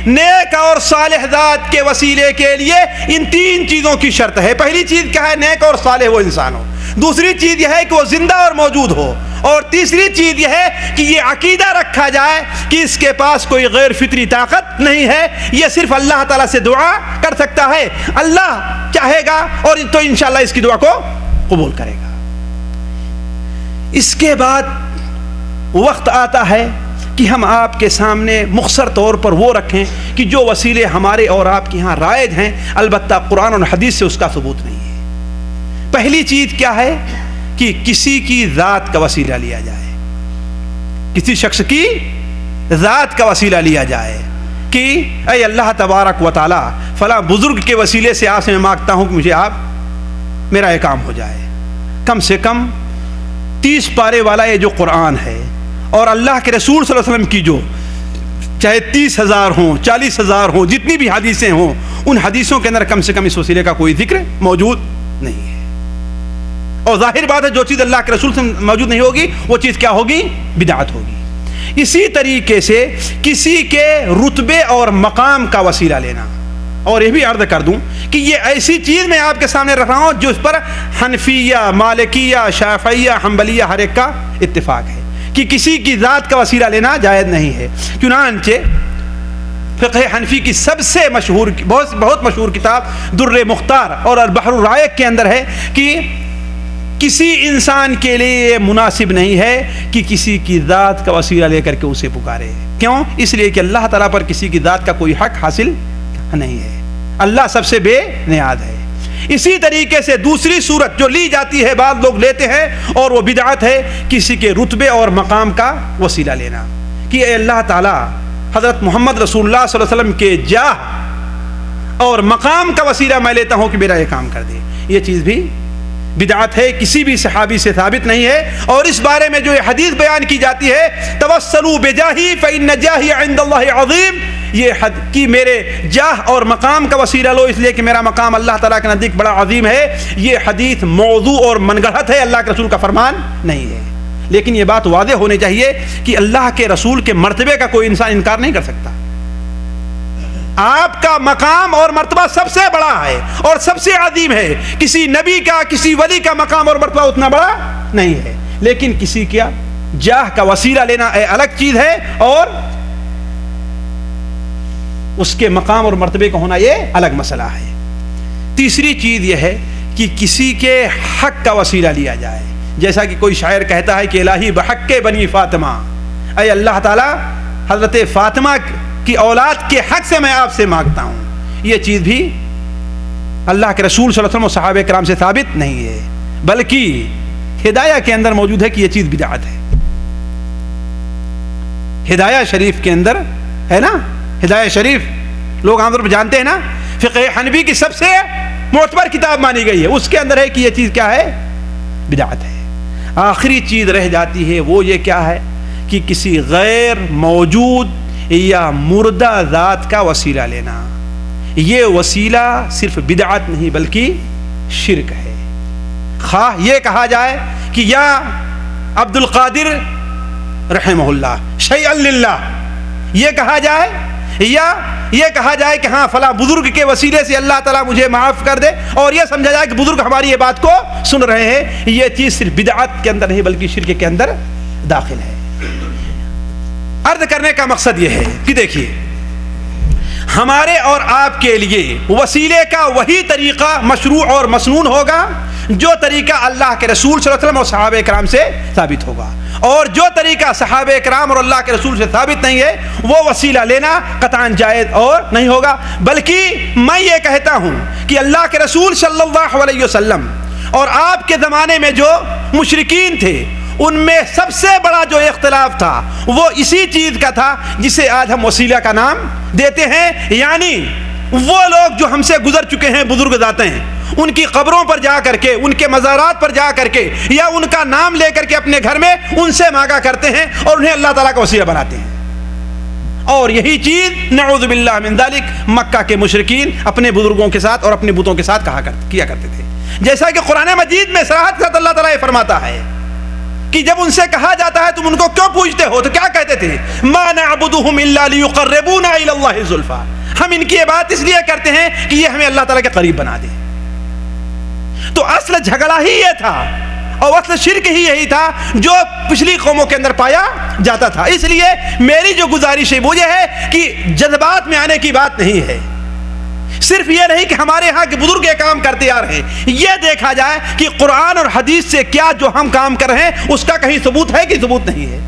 نیک اور صالح ذات کے وسیلے کے لیے ان تین چیزوں کی شرط ہے۔ پہلی چیز کیا ہے؟ نیک اور صالح وہ انسان ہو۔ دوسری چیز یہ ہے کہ وہ زندہ اور موجود ہو۔ اور تیسری چیز یہ ہے کہ یہ عقیدہ رکھا جائے کہ اس کے پاس کوئی غیر فطری طاقت نہیں ہے، یہ صرف اللہ تعالیٰ سے دعا کر سکتا ہے، اللہ چاہے گا اور تو انشاءاللہ اس کی دعا کو قبول کرے گا۔ اس کے بعد وقت آتا ہے کہ ہم آپ کے سامنے مختصر طور پر وہ رکھیں کہ جو وسیلے ہمارے اور آپ کے ہاں رائج ہیں، البتہ قرآن اور حدیث سے اس کا ثبوت نہیں ہے۔ پہلی چیز کیا ہے کہ کسی کی ذات کا وسیلہ لیا جائے، کسی شخص کی ذات کا وسیلہ لیا جائے کہ اے اللہ تبارک و تعالی فلاں بزرگ کے وسیلے سے آپ سے میں مانگتا ہوں کہ مجھے آپ میرا یہ کام ہو جائے۔ کم سے کم 30 پارے والا یہ جو قرآن ہے اور اللہ کے رسول صلی اللہ علیہ وسلم کی جو چاہے 30,000 ہوں 40,000 ہوں جتنی بھی حدیثیں ہوں، ان حدیثوں کے اندر کم سے کم اس وسیلے کا کوئی ذکر موجود نہیں ہے۔ اور ظاہر بات ہے جو چیز اللہ کے رسول سے موجود نہیں ہوگی وہ چیز کیا ہوگی؟ بدعت ہوگی۔ اسی طریقے سے کسی کے رتبے اور مقام کا وسیلہ لینا، اور یہ بھی عرض کر دوں کہ یہ ایسی چیز میں آپ کے سامنے رکھ رہا ہوں جو اس پر حنفیہ، مالکیہ، شافعیہ، حنبلیہ ہر ایک کا اتفاق ہے کہ کسی کی ذات کا وسیلہ لینا جائز نہیں ہے۔ چنانچہ فقہ حنفی کی سب سے مشہور بہت مشہور کتاب در مختار اور البحر الرائق کے اندر ہے کہ کسی انسان کے لیے یہ مناسب نہیں ہے کہ کسی کی ذات کا وسیلہ لے کر کے اسے پکارے۔ کیوں؟ اس لیے کہ اللہ تعالیٰ پر کسی کی ذات کا کوئی حق حاصل نہیں ہے، اللہ سب سے بے نیاز ہے۔ اسی طریقے سے دوسری صورت جو لی جاتی ہے، بعض لوگ لیتے ہیں اور وہ بدعت ہے، کسی کے رتبے اور مقام کا وسیلہ لینا کہ اے اللہ تعالیٰ حضرت محمد رسول اللہ صلی اللہ علیہ وسلم کے جاہ اور مقام کا وسیلہ میں لیتا ہوں کہ میرا یہ کام کر دے۔ یہ چیز بھی بدعت ہے، کسی بھی صحابی سے ثابت نہیں ہے۔ اور اس بارے میں جو یہ حدیث بیان کی جاتی ہے توسلوا بجاہی فإن جاہی عند اللہ عظیم، یہ کہ میرے جاہ اور مقام کا وسیلہ لو اس لیے کہ میرا مقام اللہ تعالیٰ کے نزدیک بڑا عظیم ہے، یہ حدیث موضوع اور من گڑھت ہے، اللہ کے رسول کا فرمان نہیں ہے۔ لیکن یہ بات واضح ہونی چاہیے کہ اللہ کے رسول کے مرتبے کا کوئی انسان انکار نہیں کر سکتا۔ آپ کا مقام اور مرتبہ سب سے بڑا ہے اور سب سے عظیم ہے، کسی نبی کا کسی ولی کا مقام اور مرتبہ اتنا بڑا نہیں ہے، لیکن کسی کا جاہ کا وسیلہ لینا الگ چیز ہے اور اس کے مقام اور مرتبے کا ہونا یہ الگ مسئلہ ہے۔ تیسری چیز یہ ہے کہ کسی کے حق کا وسیلہ لیا جائے، جیسا کہ کوئی شاعر کہتا ہے کہ الہی بحق بنی فاطمہ، اے اللہ تعالی حضرت فاطمہ کی اولاد کے حق سے میں آپ سے مانگتا ہوں۔ یہ چیز بھی اللہ کے رسول صلی اللہ علیہ وسلم و صحابہ کرام سے ثابت نہیں ہے، بلکہ ہدایہ کے اندر موجود ہے کہ یہ چیز بدعت ہے۔ ہدایہ شریف کے اندر ہے نا، ہدایہ شریف لوگ عام طور پر جانتے ہیں نا، فقہ حنفی کی سب سے معتبر کتاب مانی گئی ہے، اس کے اندر ہے کہ یہ چیز کیا ہے؟ بدعت ہے۔ آخری چیز رہ جاتی ہے وہ یہ کیا ہے کہ کسی غیر موجود یا مردہ ذات کا وسیلہ لینا۔ یہ وسیلہ صرف بدعت نہیں بلکہ شرک ہے. خواہ یہ کہا جائے کہ یا عبد القادر رحمہ اللہ شیئا للہ، یہ کہا جائے، یا یہ کہا جائے کہ ہاں فلاں بزرگ کے وسیلے سے اللہ تعالیٰ مجھے معاف کر دے، اور یہ سمجھا جائے کہ بزرگ ہماری یہ بات کو سن رہے ہیں، یہ چیز صرف بدعت کے اندر نہیں بلکہ شرک کے اندر داخل ہے. عرض کرنے کا مقصد یہ ہے کہ دیکھیے، ہمارے اور آپ کے لیے وسیلے کا وہی طریقہ مشروع اور مسنون ہوگا جو طریقہ اللہ کے رسول صلی اللہ علیہ وسلم اور صحابہ کرام سے ثابت ہوگا، اور جو طریقہ صحابہ کرام اور اللہ کے رسول سے ثابت نہیں ہے وہ وسیلہ لینا قطعاً جائز اور نہیں ہوگا. بلکہ میں یہ کہتا ہوں کہ اللہ کے رسول صلی اللہ علیہ وسلم اور آپ کے زمانے میں جو مشرکین تھے ان میں سب سے بڑا جو اختلاف تھا وہ اسی چیز کا تھا جسے آج ہم وسیلہ کا نام دیتے ہیں. یعنی وہ لوگ جو ہم سے گزر چکے ہیں بزرگ ذاتیں، ان کی قبروں پر جا کر کے، ان کے مزارات پر جا کر کے، یا ان کا نام لے کر کے اپنے گھر میں ان سے مانگا کرتے ہیں اور انہیں اللہ تعالیٰ کا وسیلہ بناتے ہیں. اور یہی چیز نعوذ باللہ من ذالک مکہ کے مشرکین اپنے بزرگوں کے ساتھ اور اپنے بتوں کے ساتھ کیا کرتے تھے. جیسا کہ قرآن مجید میں صراحت کے ساتھ اللہ تعالیٰ یہ فرماتا ہے کہ جب ان سے کہا جاتا ہے تم ان کو کیوں پوچھتے ہو، تو کیا کہتے تھے؟ ما نعبدهم الا ليقربونا الى الله زلفى، ہم ان کی عبادت اس لیے کرتے ہیں کہ یہ ہمیں اللہ تعالیٰ کے قریب بنا دے. تو اصل جھگڑا ہی یہ تھا اور اصل شرک ہی یہی تھا جو پچھلی قوموں کے اندر پایا جاتا تھا. اس لیے میری جو گزارش ہے وہ یہ ہے کہ جذبات میں آنے کی بات نہیں ہے. صرف یہ نہیں کہ ہمارے ہاں کے بزرگ یہ کام کرتے آ رہے ہیں، یہ دیکھا جائے کہ قرآن اور حدیث سے کیا جو ہم کام کر رہے ہیں اس کا کہیں ثبوت ہے کہ ثبوت نہیں ہے.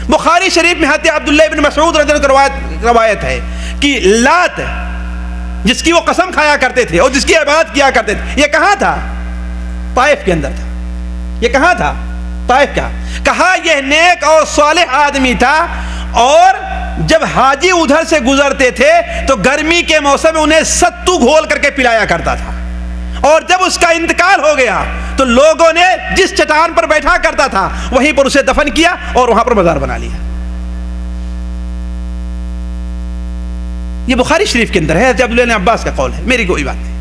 بخاری شریف میں حضرت عبداللہ بن مسعود رضی اللہ عنہ روایت ہے کہ لات جس کی وہ قسم کھایا کرتے تھے اور جس کی عبادت کیا کرتے تھے، یہ کہاں تھا؟ طائف کے اندر تھا. یہ کہاں تھا؟ طائف کا. کہا یہ نیک اور صالح آدمی تھا، اور جب حاجی ادھر سے گزرتے تھے تو گرمی کے موسم میں انہیں ستو گھول کر کے پلایا کرتا تھا، اور جب اس کا انتقال ہو گیا تو لوگوں نے جس چٹان پر بیٹھا کرتا تھا وہیں پر اسے دفن کیا اور وہاں پر مزار بنا لیا. یہ بخاری شریف کے اندر ہے، حضرت عبداللہ بن عباس کا قول ہے، میری کوئی بات نہیں.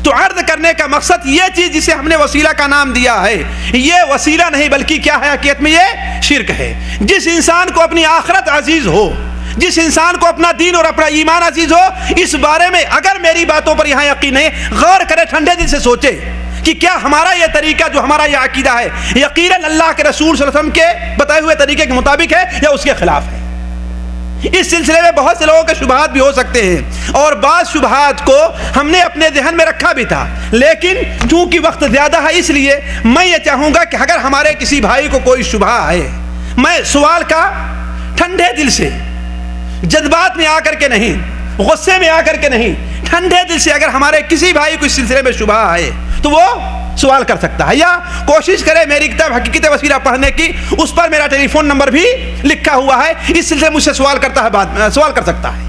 تو عرض کرنے کا مقصد یہ چیز جسے ہم نے وسیلہ کا نام دیا ہے یہ وسیلہ نہیں بلکہ کیا ہے؟ حقیقت میں یہ شرک ہے. جس انسان کو اپنی آخرت عزیز ہو، جس انسان کو اپنا دین اور اپنا ایمان عزیز ہو، اس بارے میں اگر میری باتوں پر یہاں یقین ہے غور کرے، ٹھنڈے دل سے سوچے کہ کیا ہمارا یہ طریقہ جو ہمارا یہ عقیدہ ہے یقیناً اللہ کے رسول صلی اللہ علیہ وسلم کے بتائے ہوئے طریقے کے مطابق ہے یا اس کے خلاف ہے. اس سلسلے میں بہت سے لوگوں کے شبہات بھی ہو سکتے ہیں، اور بعض شبہات کو ہم نے اپنے ذہن میں رکھا بھی تھا، لیکن چونکہ وقت زیادہ ہے اس لیے میں یہ چاہوں گا کہ اگر ہمارے کسی بھائی کو کوئی شبہ ہے، میں سوال کا ٹھنڈے دل سے، جذبات میں آ کر کے نہیں، غصے میں آ کر کے نہیں، ٹھنڈے دل سے اگر ہمارے کسی بھائی کو اس سلسلے میں شبہ ہے تو وہ سوال کر سکتا ہے، یا کوشش کرے میری کتاب حقیقت وسیلہ پڑھنے کی، اس پر میرا ٹیلی فون نمبر بھی لکھا ہوا ہے، اس سلسلے میں مجھ سے سوال کرتا ہے، بعد میں سوال کر سکتا ہے.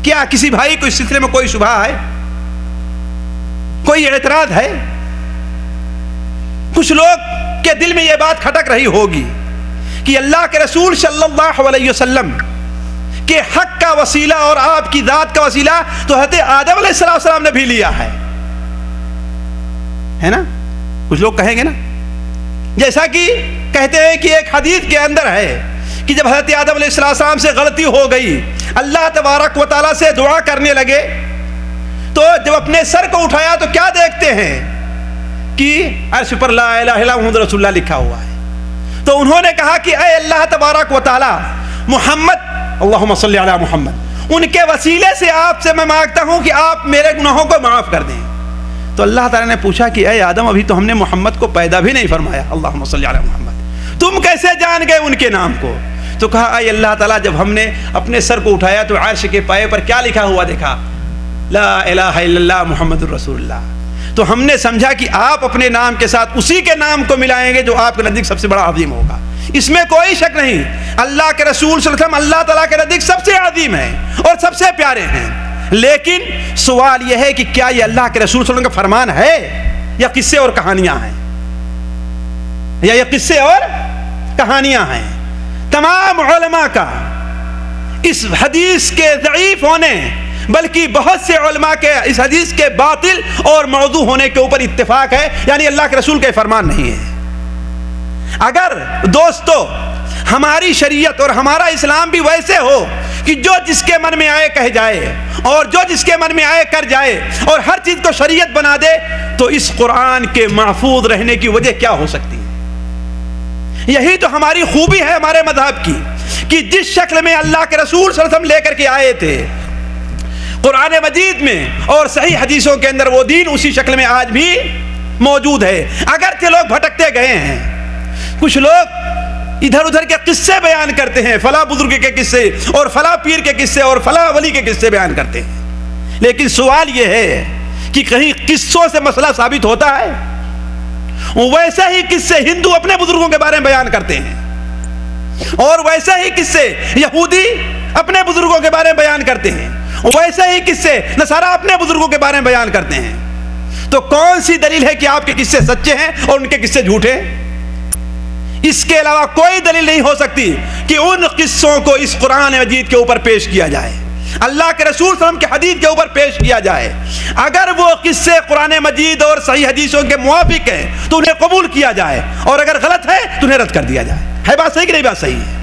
کیا کسی بھائی کو اس سلسلے میں کوئی شبہ ہے، کوئی اعتراض ہے؟ کچھ لوگ کے دل میں یہ بات کھٹک رہی ہوگی کہ اللہ کے رسول صلی اللہ علیہ وسلم کہ حق کا وسیلہ اور آپ کی ذات کا وسیلہ تو حضرت آدم علیہ السلام نے بھی لیا ہے نا. کچھ لوگ کہیں گے نا، جیسا کہ کہتے ہیں کہ ایک حدیث کے اندر ہے کہ جب حضرت آدم علیہ السلام سے غلطی ہو گئی، اللہ تبارک و تعالیٰ سے دعا کرنے لگے، تو جب اپنے سر کو اٹھایا تو کیا دیکھتے ہیں کہ عرش پر لا الہ الا محمد رسول اللہ لکھا ہوا ہے. تو انہوں نے کہا کہ اے اللہ تبارک و تعالیٰ، محمد اللہم صلی علی محمد، ان کے وسیلے سے آپ سے میں مانگتا ہوں کہ آپ میرے گناہوں کو معاف کر دیں. تو اللہ تعالیٰ نے پوچھا کہ اے آدم، ابھی تو ہم نے محمد کو پیدا بھی نہیں فرمایا، اللہم صلی علی محمد، تم کیسے جان گئے ان کے نام کو؟ تو کہا اے اللہ تعالیٰ، جب ہم نے اپنے سر کو اٹھایا تو عرش کے پائے پر کیا لکھا ہوا دیکھا؟ لا الہ الا اللہ محمد الرسول اللہ. تو ہم نے سمجھا کہ آپ اپنے نام کے ساتھ اسی کے نام کو ملائیں گے جو آپ کے نزدیک سب سے بڑا عظیم ہوگا. اس میں کوئی شک نہیں، اللہ کے رسول صلی اللہ علیہ وسلم اللہ تعالیٰ کے نزدیک سب سے عظیم ہیں اور سب سے پیارے ہیں. لیکن سوال یہ ہے کہ کیا یہ اللہ کے رسول صلی اللہ علیہ وسلم کا فرمان ہے یا قصے اور کہانیاں ہیں؟ یا یہ قصے اور کہانیاں ہیں؟ تمام علماء کا اس حدیث کے ضعیف ہونے بلکہ بہت سے علماء کے اس حدیث کے باطل اور موضوع ہونے کے اوپر اتفاق ہے، یعنی اللہ کے رسول کا فرمان نہیں ہے۔ اگر دوستو ہماری شریعت اور ہمارا اسلام بھی ویسے ہو کہ جو جس کے من میں آئے کہہ جائے اور جو جس کے من میں آئے کر جائے اور ہر چیز کو شریعت بنا دے، تو اس قرآن کے محفوظ رہنے کی وجہ کیا ہو سکتی ہے؟ یہی تو ہماری خوبی ہے ہمارے مذہب کی، کہ جس شکل میں اللہ کے رسول صلی اللہ علیہ وسلم لے کر کے آئے تھے قرآن مجید میں اور صحیح حدیثوں کے اندر، وہ دین اسی شکل میں آج بھی موجود ہے۔ اگرچہ لوگ بھٹکتے گئے ہیں، کچھ لوگ ادھر ادھر کے قصے بیان کرتے ہیں، فلاں بزرگ کے قصے اور فلاں پیر کے قصے اور فلاں ولی کے قصے بیان کرتے ہیں، لیکن سوال یہ ہے کہ کہیں قصوں سے مسئلہ ثابت ہوتا ہے؟ ویسے ہی قصے ہندو اپنے بزرگوں کے بارے میں بیان کرتے ہیں، اور ویسے ہی قصے یہودی اپنے بزرگوں کے بارے میں بیان کرتے ہیں، ویسے ہی قصے نصارہ اپنے بزرگوں کے بارے میں بیان کرتے ہیں۔ تو کون سی دلیل ہے کہ آپ کے قصے سچے ہیں اور ان کے قصے جھوٹے ہیں؟ اس کے علاوہ کوئی دلیل نہیں ہو سکتی کہ ان قصوں کو اس قرآن مجید کے اوپر پیش کیا جائے، اللہ کے رسول صلی اللہ علیہ وسلم کے حدیث کے اوپر پیش کیا جائے۔ اگر وہ قصے قرآن مجید اور صحیح حدیثوں کے موافق ہیں تو انہیں قبول کیا جائے، اور اگر غلط ہے تو انہیں رد کر دیا جائے۔ ہے بات صحیح کہ نہیں بات صحیح ہے؟